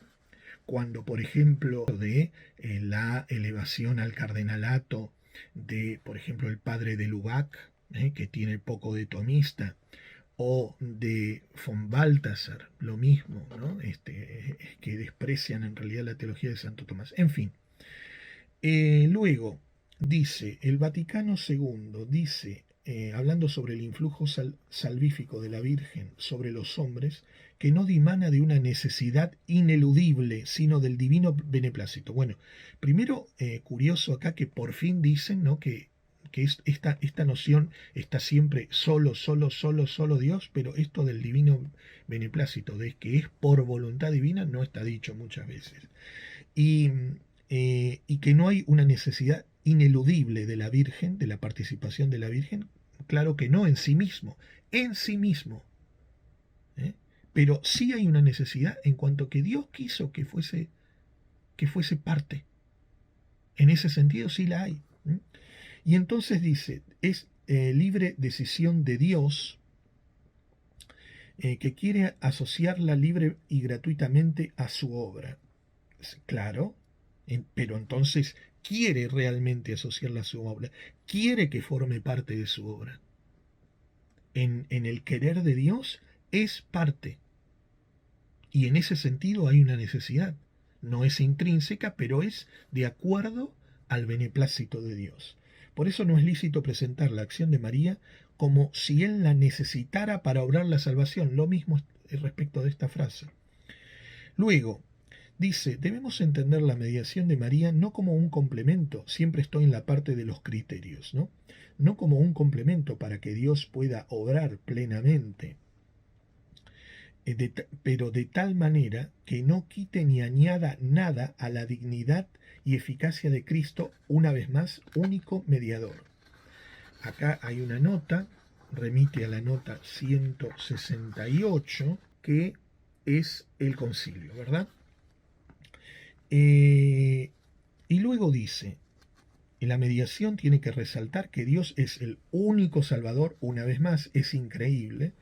Cuando, por ejemplo, de la elevación al cardenalato de, por ejemplo, el padre de Lubac, que tiene poco de tomista, o de von Balthasar, lo mismo, ¿no? Que desprecian en realidad la teología de Santo Tomás. En fin, luego dice, el Vaticano II dice, hablando sobre el influjo salvífico de la Virgen sobre los hombres, que no dimana de una necesidad ineludible, sino del divino beneplácito. Bueno, primero, curioso acá que por fin dicen, ¿no?, que esta noción está siempre solo Dios, pero esto del divino beneplácito, de que es por voluntad divina, no está dicho muchas veces. Y que no hay una necesidad ineludible de la Virgen, de la participación de la Virgen, claro que no, en sí mismo, ¿eh? Pero sí hay una necesidad en cuanto que Dios quiso que fuese parte. En ese sentido sí la hay. Y entonces dice, es libre decisión de Dios, que quiere asociarla libre y gratuitamente a su obra. Claro, pero entonces quiere realmente asociarla a su obra, quiere que forme parte de su obra. En el querer de Dios es parte. Y en ese sentido hay una necesidad. No es intrínseca, pero es de acuerdo al beneplácito de Dios. Por eso no es lícito presentar la acción de María como si Él la necesitara para obrar la salvación. Lo mismo respecto de esta frase. Luego, dice, debemos entender la mediación de María no como un complemento, siempre estoy en la parte de los criterios, ¿no? No como un complemento para que Dios pueda obrar plenamente, pero de tal manera que no quite ni añada nada a la dignidad y eficacia de Cristo, una vez más, único mediador. Acá hay una nota, remite a la nota 168, que es el concilio, ¿verdad? Y luego dice, en la mediación tiene que resaltar que Dios es el único Salvador, una vez más, es increíble,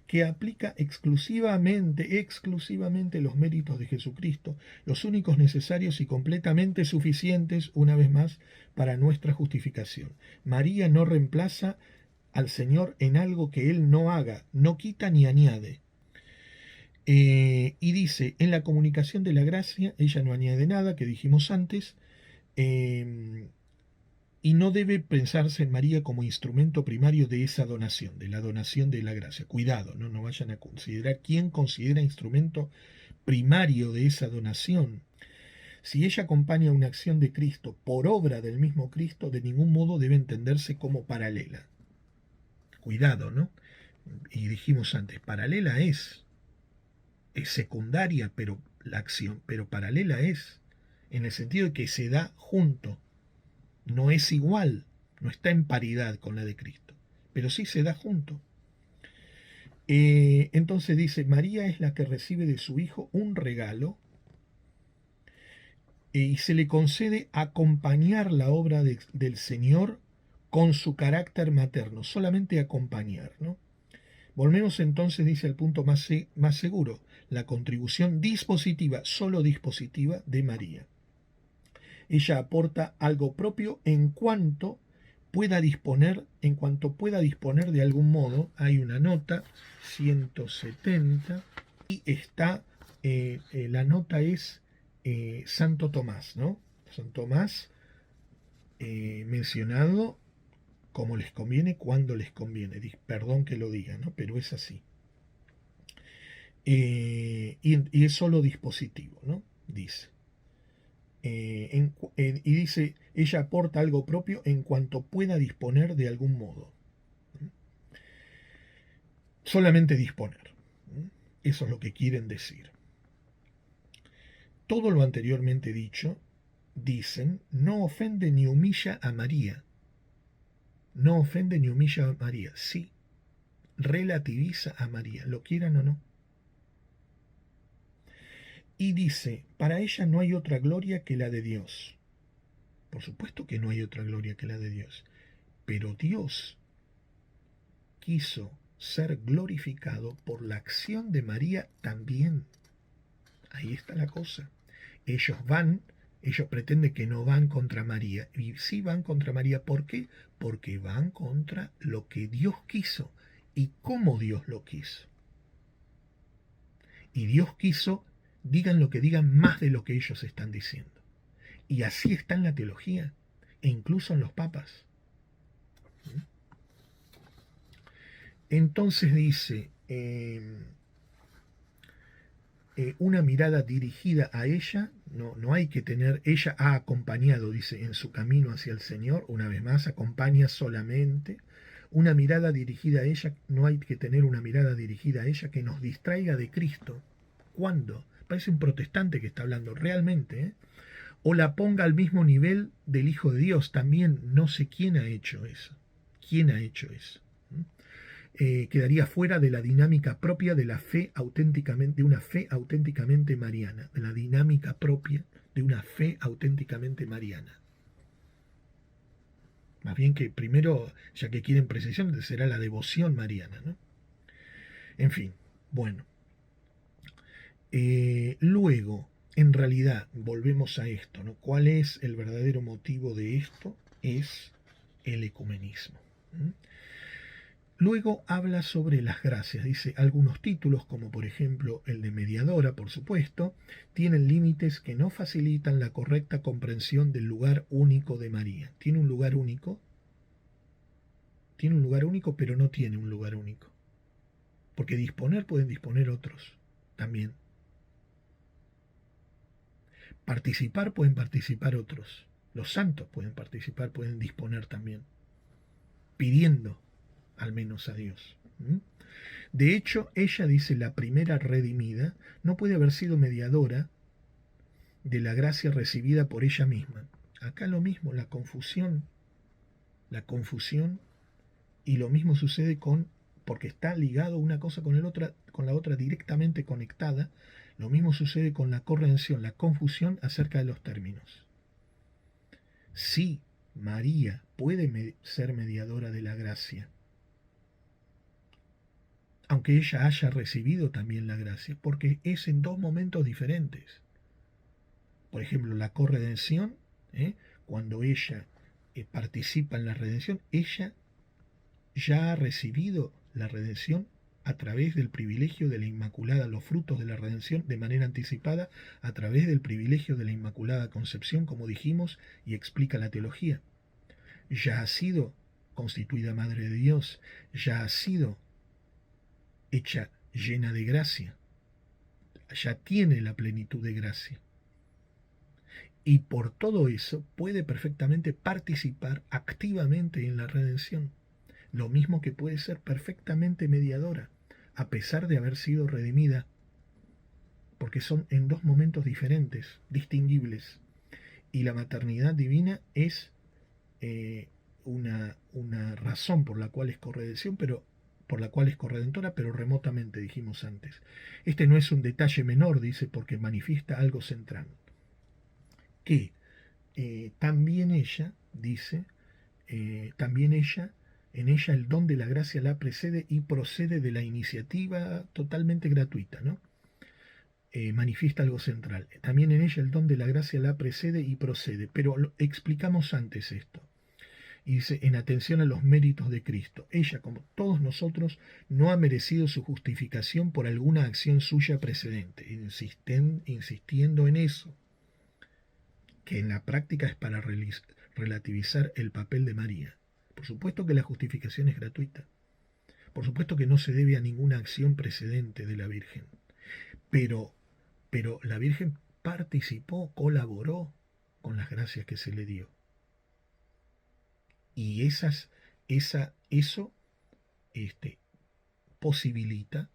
que aplica exclusivamente los méritos de Jesucristo, los únicos necesarios y completamente suficientes, una vez más, para nuestra justificación. María no reemplaza al Señor en algo que Él no haga, no quita ni añade. Y dice, en la comunicación de la gracia, ella no añade nada, que dijimos antes, y no debe pensarse en María como instrumento primario de esa donación, de la donación de la gracia. Cuidado, no vayan a considerar quién considera instrumento primario de esa donación. Si ella acompaña una acción de Cristo por obra del mismo Cristo, de ningún modo debe entenderse como paralela. Cuidado, ¿no? Y dijimos antes, paralela es secundaria, pero la acción, pero paralela es, en el sentido de que se da junto, no es igual, no está en paridad con la de Cristo, pero sí se da junto. Entonces dice, María es la que recibe de su Hijo un regalo, y se le concede acompañar la obra del Señor con su carácter materno, solamente acompañar, ¿no? Volvemos entonces, dice, al punto más seguro, la contribución dispositiva, solo dispositiva, de María. Ella aporta algo propio en cuanto pueda disponer de algún modo. Hay una nota, 170, y está, la nota es Santo Tomás, ¿no? San Tomás, mencionado como les conviene, cuando les conviene. Perdón que lo diga, ¿no? Pero es así. Y es solo dispositivo, ¿no? Dice. Y dice, ella aporta algo propio en cuanto pueda disponer de algún modo. Solamente disponer. Eso es lo que quieren decir. Todo lo anteriormente dicho, dicen, no ofende ni humilla a María. No ofende ni humilla a María. Sí, relativiza a María, lo quieran o no. Y dice, para ella no hay otra gloria que la de Dios. Por supuesto que no hay otra gloria que la de Dios. pero Dios quiso ser glorificado por la acción de María también. Ahí está la cosa. Ellos pretenden que no van contra María, y sí van contra María. ¿Por qué? Porque van contra lo que Dios quiso y cómo Dios lo quiso. Y Dios quiso, digan lo que digan, más de lo que ellos están diciendo. Y así está en la teología, e incluso en los papas. Entonces dice, una mirada dirigida a ella, no hay que tener, ella ha acompañado, dice, en su camino hacia el Señor, una vez más, acompaña solamente. Una mirada dirigida a ella, no hay que tener una mirada dirigida a ella que nos distraiga de Cristo. ¿Cuándo? Parece un protestante que está hablando realmente, ¿eh? O la ponga al mismo nivel del Hijo de Dios. También no sé quién ha hecho eso. ¿Quién ha hecho eso? Quedaría fuera de la dinámica propia de la fe auténticamente, de una fe auténticamente mariana, de la dinámica propia de una fe auténticamente mariana. Más bien que primero, ya que quieren precisión, será la devoción mariana, ¿no? En fin, bueno. Luego, en realidad, volvemos a esto, ¿no? ¿Cuál es el verdadero motivo de esto? Es el ecumenismo. Luego habla sobre las gracias. Dice, algunos títulos, como por ejemplo el de mediadora, por supuesto, tienen límites que no facilitan la correcta comprensión del lugar único de María. Tiene un lugar único, pero no tiene un lugar único. Porque disponer pueden disponer otros también. Participar pueden participar otros. Los santos pueden participar, pueden disponer también. Pidiendo al menos a Dios. De hecho, ella dice, la primera redimida no puede haber sido mediadora de la gracia recibida por ella misma. Acá lo mismo, la confusión, y lo mismo sucede porque está ligado una cosa con la otra directamente conectada. Lo mismo sucede con la corredención, la confusión acerca de los términos. Sí, María puede ser mediadora de la gracia, aunque ella haya recibido también la gracia, porque es en dos momentos diferentes. Por ejemplo, la corredención, cuando ella participa en la redención, ella ya ha recibido la redención a través del privilegio de la Inmaculada, los frutos de la redención de manera anticipada, a través del privilegio de la Inmaculada Concepción, como dijimos y explica la teología. Ya ha sido constituida Madre de Dios, ya ha sido hecha llena de gracia, ya tiene la plenitud de gracia. Y por todo eso puede perfectamente participar activamente en la redención. Lo mismo que puede ser perfectamente mediadora, a pesar de haber sido redimida, porque son en dos momentos diferentes, distinguibles. Y la maternidad divina es una razón por la cual es corredención, por la cual es corredentora, pero remotamente, dijimos antes. Este no es un detalle menor, dice, porque manifiesta algo central. Que también ella, dice, en ella el don de la gracia la precede y procede de la iniciativa totalmente gratuita, ¿no? Manifiesta algo central. También en ella el don de la gracia la precede y procede, pero explicamos antes esto. Y dice, en atención a los méritos de Cristo. Ella, como todos nosotros, no ha merecido su justificación por alguna acción suya precedente. Insistiendo en eso, que en la práctica es para relativizar el papel de María. Por supuesto que la justificación es gratuita. Por supuesto que no se debe a ninguna acción precedente de la Virgen. Pero la Virgen participó, colaboró con las gracias que se le dio. Y eso posibilita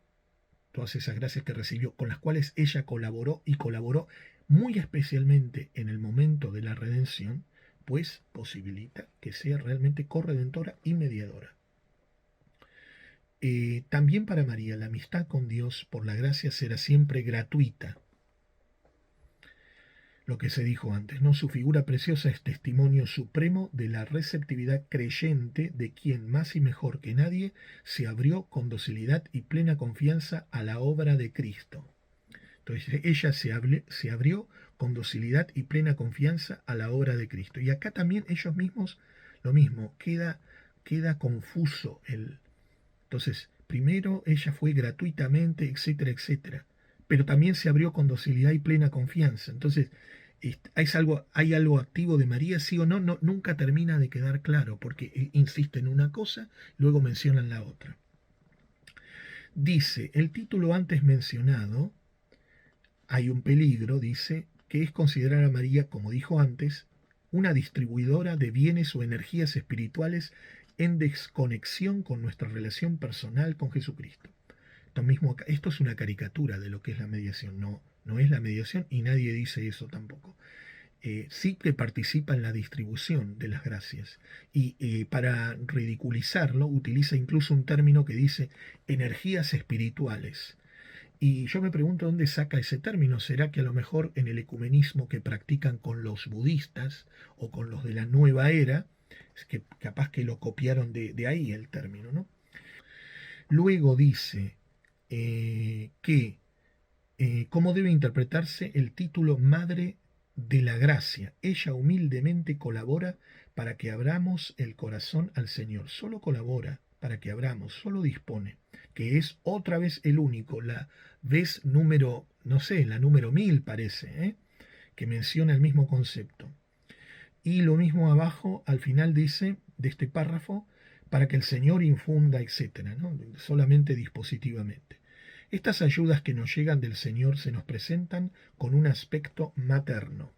todas esas gracias que recibió, con las cuales ella colaboró y colaboró muy especialmente en el momento de la redención, pues posibilita que sea realmente corredentora y mediadora. También para María la amistad con Dios por la gracia será siempre gratuita. lo que se dijo antes, ¿no? Su figura preciosa es testimonio supremo de la receptividad creyente de quien más y mejor que nadie se abrió con docilidad y plena confianza a la obra de Cristo. Entonces ella se abrió con docilidad y plena confianza a la obra de Cristo. Y acá también ellos mismos, lo mismo, queda confuso. Entonces, primero ella fue gratuitamente, etcétera, etcétera. Pero también se abrió con docilidad y plena confianza. Entonces, ¿hay algo activo de María, sí o no? No, nunca termina de quedar claro, porque insiste en una cosa, luego mencionan la otra. Dice, el título antes mencionado, hay un peligro, dice, que es considerar a María, como dijo antes, una distribuidora de bienes o energías espirituales en desconexión con nuestra relación personal con Jesucristo. Esto es una caricatura de lo que es la mediación, no es la mediación y nadie dice eso tampoco. Sí que participa en la distribución de las gracias y para ridiculizarlo utiliza incluso un término que dice energías espirituales. Y yo me pregunto dónde saca ese término. ¿Será que a lo mejor en el ecumenismo que practican con los budistas o con los de la nueva era, es que capaz que lo copiaron de ahí el término, ¿no? Luego dice que cómo debe interpretarse el título Madre de la Gracia. Ella humildemente colabora para que abramos el corazón al Señor. Solo colabora para que abramos, solo dispone, que es otra vez el único, la vez número, no sé, la número 1000 parece, que menciona el mismo concepto. Y lo mismo abajo, al final dice, de este párrafo, para que el Señor infunda, etcétera, ¿no? Solamente dispositivamente. Estas ayudas que nos llegan del Señor se nos presentan con un aspecto materno.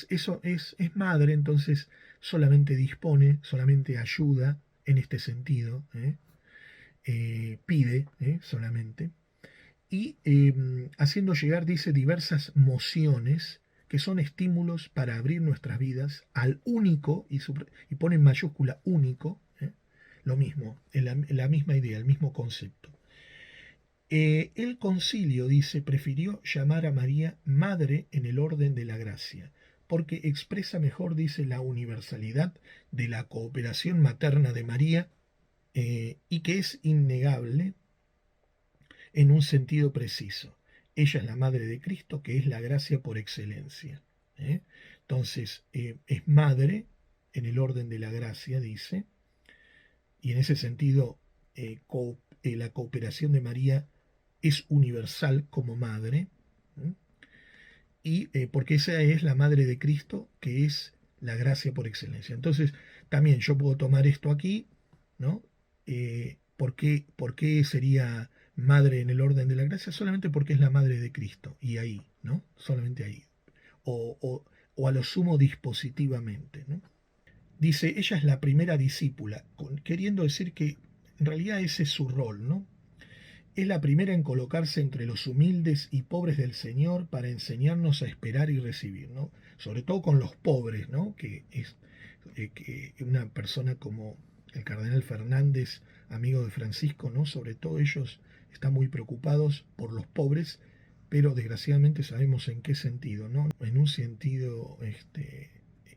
Eso es madre, entonces solamente dispone, solamente ayuda en este sentido, pide solamente, y haciendo llegar, dice, diversas mociones que son estímulos para abrir nuestras vidas al único, y pone en mayúscula único, lo mismo, la misma idea, el mismo concepto. El concilio, dice, prefirió llamar a María madre en el orden de la gracia, porque expresa mejor, dice, la universalidad de la cooperación materna de María y que es innegable en un sentido preciso. Ella es la madre de Cristo, que es la gracia por excelencia. Entonces, es madre en el orden de la gracia, dice, y en ese sentido la cooperación de María es universal como madre, y porque esa es la madre de Cristo, que es la gracia por excelencia. Entonces, también yo puedo tomar esto aquí, ¿no? ¿Por qué sería madre en el orden de la gracia? Solamente porque es la madre de Cristo, y ahí, ¿no? Solamente ahí. O a lo sumo dispositivamente, ¿no? Dice, ella es la primera discípula, queriendo decir que en realidad ese es su rol, ¿no? Es la primera en colocarse entre los humildes y pobres del Señor para enseñarnos a esperar y recibir, ¿no? Sobre todo con los pobres, ¿no? Que es que una persona como el cardenal Fernández, amigo de Francisco, ¿no? Sobre todo ellos están muy preocupados por los pobres, pero desgraciadamente sabemos en qué sentido, ¿no? En un sentido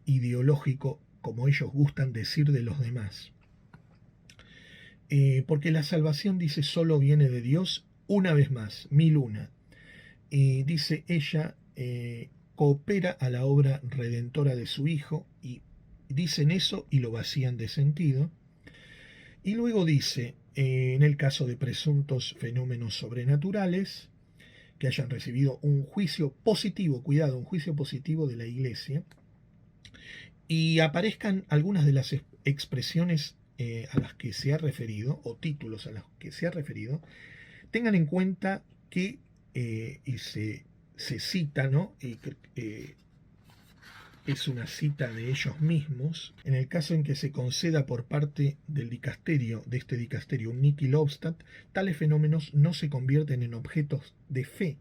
ideológico, como ellos gustan decir de los demás. Porque la salvación, dice, solo viene de Dios, una vez más, 1001. Dice ella, coopera a la obra redentora de su Hijo, y dicen eso y lo vacían de sentido. Y luego dice, en el caso de presuntos fenómenos sobrenaturales, que hayan recibido un juicio positivo, cuidado, un juicio positivo de la Iglesia, y aparezcan algunas de las expresiones a las que se ha referido, o títulos a los que se ha referido, tengan en cuenta que se cita, ¿no? Es una cita de ellos mismos. En el caso en que se conceda por parte del dicasterio, de este dicasterio, un nihil obstat, tales fenómenos no se convierten en objetos de fe,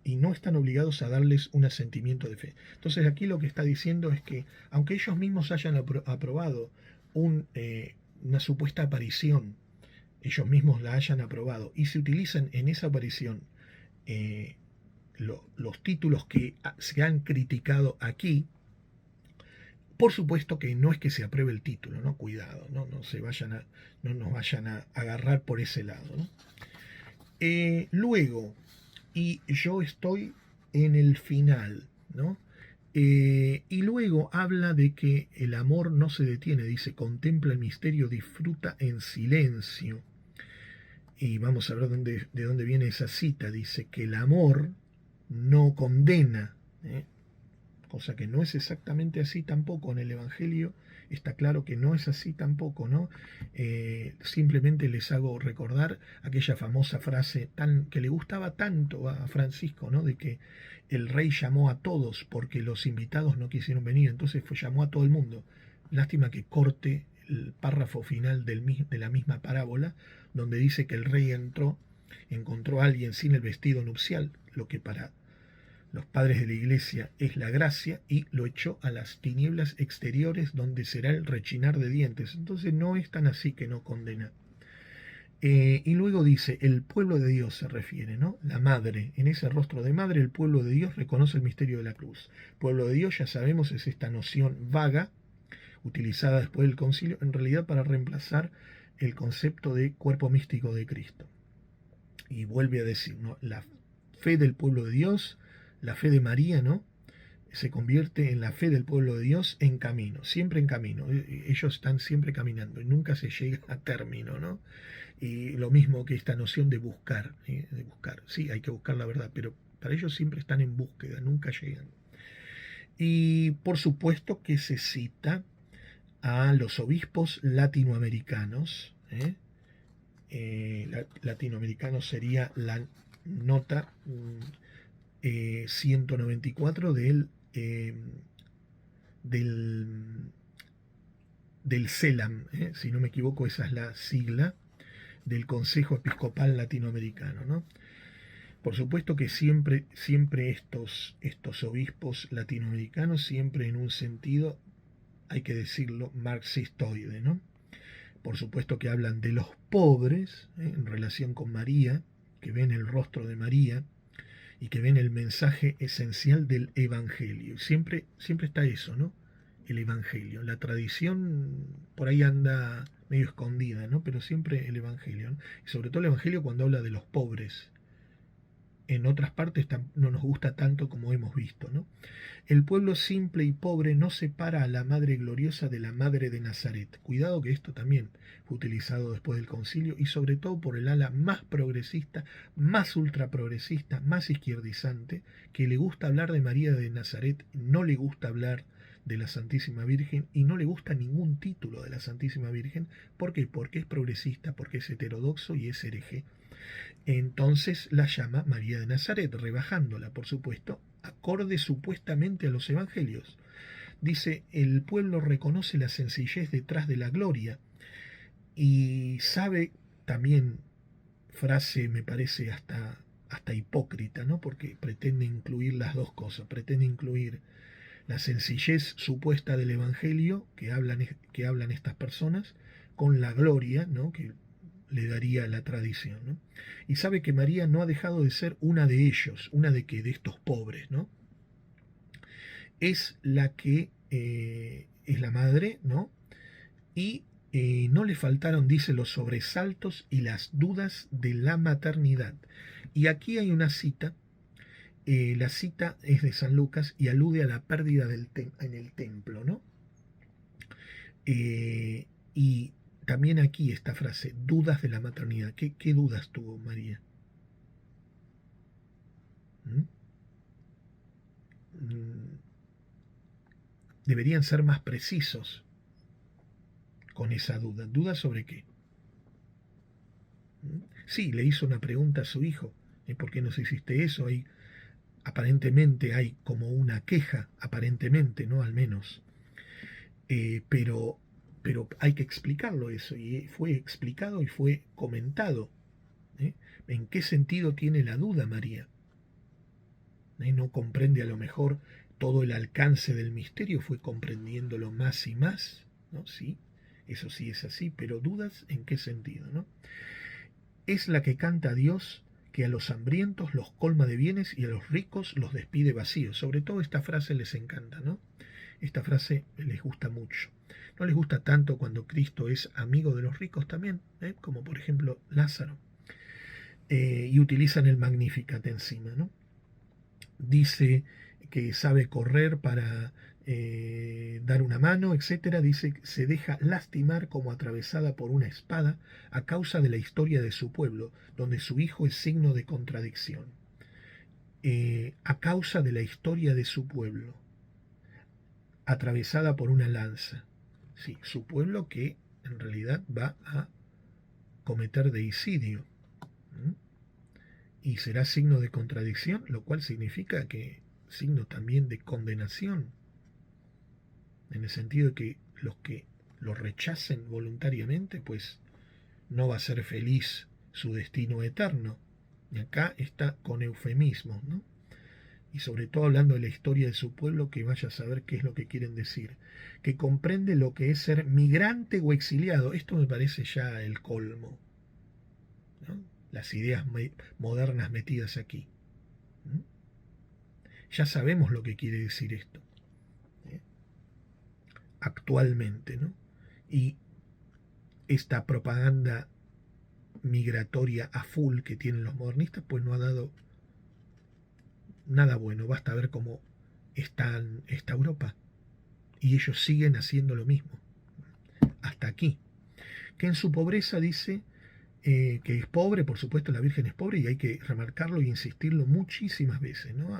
y no están obligados a darles un asentimiento de fe. Entonces aquí lo que está diciendo es que, aunque ellos mismos hayan aprobado una supuesta aparición, ellos mismos la hayan aprobado y se utilizan en esa aparición los títulos que se han criticado aquí, por supuesto que no es que se apruebe el título, ¿no? Cuidado, no nos vayan a agarrar por ese lado, ¿no? Luego, y yo estoy en el final, ¿no? Y luego habla de que el amor no se detiene, dice, contempla el misterio, disfruta en silencio. Y vamos a ver de dónde viene esa cita. Dice que el amor no condena, cosa que no es exactamente así tampoco en el Evangelio. Está claro que no es así tampoco, ¿no? Simplemente les hago recordar aquella famosa frase que le gustaba tanto a Francisco, ¿no? De que el rey llamó a todos porque los invitados no quisieron venir, entonces llamó a todo el mundo. Lástima que corte el párrafo final de la misma parábola, donde dice que el rey encontró a alguien sin el vestido nupcial, lo que para los padres de la iglesia es la gracia, y lo echó a las tinieblas exteriores donde será el rechinar de dientes. Entonces no es tan así que no condena. Y luego dice, el pueblo de Dios se refiere, ¿no? La madre, en ese rostro de madre, el pueblo de Dios reconoce el misterio de la cruz. Pueblo de Dios, ya sabemos, es esta noción vaga, utilizada después del concilio, en realidad para reemplazar el concepto de cuerpo místico de Cristo. Y vuelve a decir, ¿no? La fe del pueblo de Dios, la fe de María, ¿no? Se convierte en la fe del pueblo de Dios en camino, siempre en camino. Ellos están siempre caminando y nunca se llega a término, ¿no? Y lo mismo que esta noción de buscar, de buscar. Sí, hay que buscar la verdad, pero para ellos siempre están en búsqueda, nunca llegan. Y por supuesto que se cita a los obispos latinoamericanos. Latinoamericanos sería la nota 194 del CELAM, si no me equivoco, esa es la sigla del Consejo Episcopal Latinoamericano, ¿no? Por supuesto que siempre estos obispos latinoamericanos, siempre en un sentido, hay que decirlo, marxistoide, ¿no? Por supuesto que hablan de los pobres, en relación con María, que ven el rostro de María y que ven el mensaje esencial del Evangelio. Siempre está eso, ¿no? El Evangelio. La tradición por ahí anda medio escondida, ¿no? Pero siempre el Evangelio, ¿no? Y sobre todo el Evangelio cuando habla de los pobres. En otras partes no nos gusta tanto como hemos visto, ¿no? El pueblo simple y pobre no separa a la Madre Gloriosa de la Madre de Nazaret. Cuidado que esto también fue utilizado después del concilio y sobre todo por el ala más progresista, más ultraprogresista, más izquierdizante, que le gusta hablar de María de Nazaret, no le gusta hablar de la Santísima Virgen y no le gusta ningún título de la Santísima Virgen. ¿Por qué? Porque es progresista, porque es heterodoxo y es hereje. Entonces la llama María de Nazaret, rebajándola, por supuesto, acorde supuestamente a los evangelios. Dice, el pueblo reconoce la sencillez detrás de la gloria y sabe también, frase me parece hasta hipócrita, ¿no? Porque pretende incluir las dos cosas, pretende incluir la sencillez supuesta del evangelio que hablan estas personas con la gloria, ¿no? Que le daría la tradición, ¿no? Y sabe que María no ha dejado de ser una de ellos, una de estos pobres, ¿no? Es la que es la madre, ¿no? Y no le faltaron, dice, los sobresaltos y las dudas de la maternidad. Y aquí hay una cita, la cita es de San Lucas y alude a la pérdida en el templo, ¿no? Y también aquí esta frase, dudas de la maternidad. ¿Qué dudas tuvo María? Deberían ser más precisos con esa duda. ¿Duda sobre qué? Sí, le hizo una pregunta a su hijo. ¿Por qué nos hiciste eso? Aparentemente hay como una queja, aparentemente, ¿no? Al menos. Pero hay que explicarlo eso, y fue explicado y fue comentado. ¿En qué sentido tiene la duda María? No comprende a lo mejor todo el alcance del misterio, fue comprendiéndolo más y más, ¿no? Sí, eso sí es así, pero dudas en qué sentido, ¿no? Es la que canta a Dios que que a los hambrientos los colma de bienes y a los ricos los despide vacíos. Sobre todo esta frase les encanta, ¿no? Esta frase les gusta mucho. No les gusta tanto cuando Cristo es amigo de los ricos también, como por ejemplo Lázaro. Y utilizan el Magnificat encima, ¿no? Dice que sabe correr para dar una mano, etcétera. Dice que se deja lastimar como atravesada por una espada a causa de la historia de su pueblo, donde su hijo es signo de contradicción. A causa de la historia de su pueblo, atravesada por una lanza. Sí, su pueblo que en realidad va a cometer deicidio. Y será signo de contradicción, lo cual significa que signo también de condenación, en el sentido de que los que lo rechacen voluntariamente, pues no va a ser feliz su destino eterno. Y acá está con eufemismos, ¿no? Y sobre todo hablando de la historia de su pueblo, que vaya a saber qué es lo que quieren decir, que comprende lo que es ser migrante o exiliado. Esto me parece ya el colmo, ¿no? Las ideas modernas metidas aquí. Ya sabemos lo que quiere decir esto, actualmente, ¿no? Y esta propaganda migratoria a full que tienen los modernistas, pues no ha dado nada bueno. Basta ver cómo está Europa. Y ellos siguen haciendo lo mismo. Hasta aquí. Que en su pobreza dice que es pobre, por supuesto la Virgen es pobre y hay que remarcarlo y insistirlo muchísimas veces, ¿no?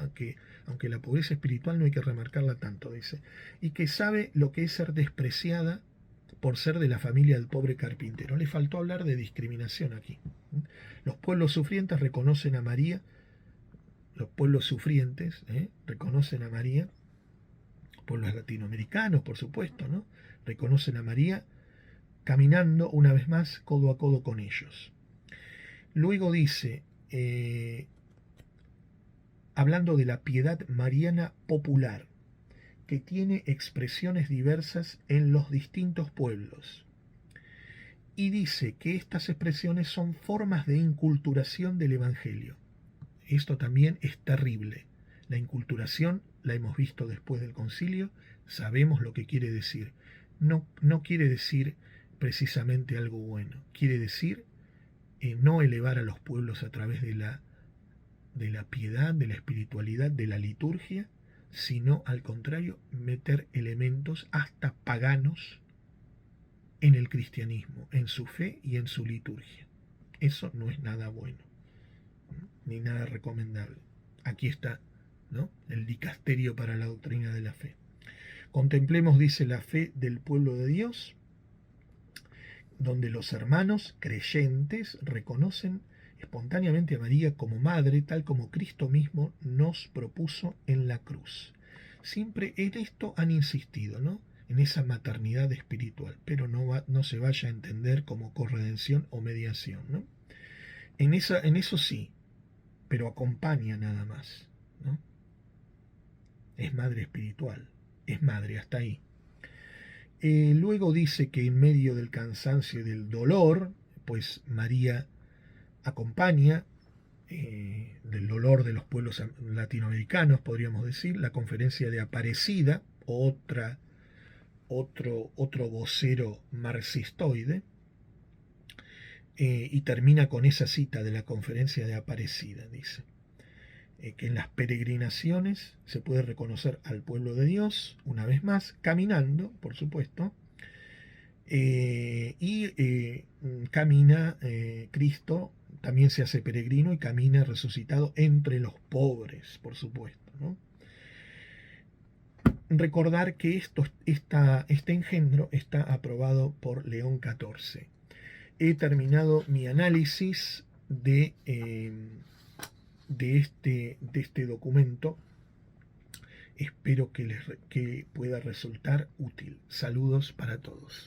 Aunque la pobreza espiritual no hay que remarcarla tanto, dice. Y que sabe lo que es ser despreciada por ser de la familia del pobre carpintero. Le faltó hablar de discriminación aquí. Los pueblos sufrientes reconocen a María, los pueblos sufrientes reconocen a María, pueblos latinoamericanos, por supuesto, ¿no? Reconocen a María caminando una vez más codo a codo con ellos. Luego dice, hablando de la piedad mariana popular, que tiene expresiones diversas en los distintos pueblos. Y dice que estas expresiones son formas de inculturación del Evangelio. Esto también es terrible. La inculturación la hemos visto después del concilio, sabemos lo que quiere decir. No quiere decir precisamente algo bueno, quiere decir no elevar a los pueblos a través de la piedad, de la espiritualidad, de la liturgia, sino al contrario, meter elementos hasta paganos en el cristianismo, en su fe y en su liturgia. Eso no es nada bueno, ni nada recomendable. Aquí está, ¿no?, el dicasterio para la doctrina de la fe. Contemplemos, dice, la fe del pueblo de Dios, donde los hermanos creyentes reconocen espontáneamente a María como madre, tal como Cristo mismo nos propuso en la cruz. Siempre en esto han insistido, ¿no?, en esa maternidad espiritual, pero no se vaya a entender como corredención o mediación, ¿no? En eso sí, pero acompaña nada más, ¿no? Es madre espiritual, es madre hasta ahí. Luego dice que en medio del cansancio y del dolor, pues María acompaña del dolor de los pueblos latinoamericanos, podríamos decir, la conferencia de Aparecida, otro vocero marxistoide, y termina con esa cita de la conferencia de Aparecida, dice, que en las peregrinaciones se puede reconocer al pueblo de Dios, una vez más, caminando, por supuesto, camina Cristo, también se hace peregrino y camina resucitado entre los pobres, por supuesto, ¿no? Recordar que este engendro está aprobado por León XIV. He terminado mi análisis de este documento. Espero que pueda resultar útil. Saludos para todos.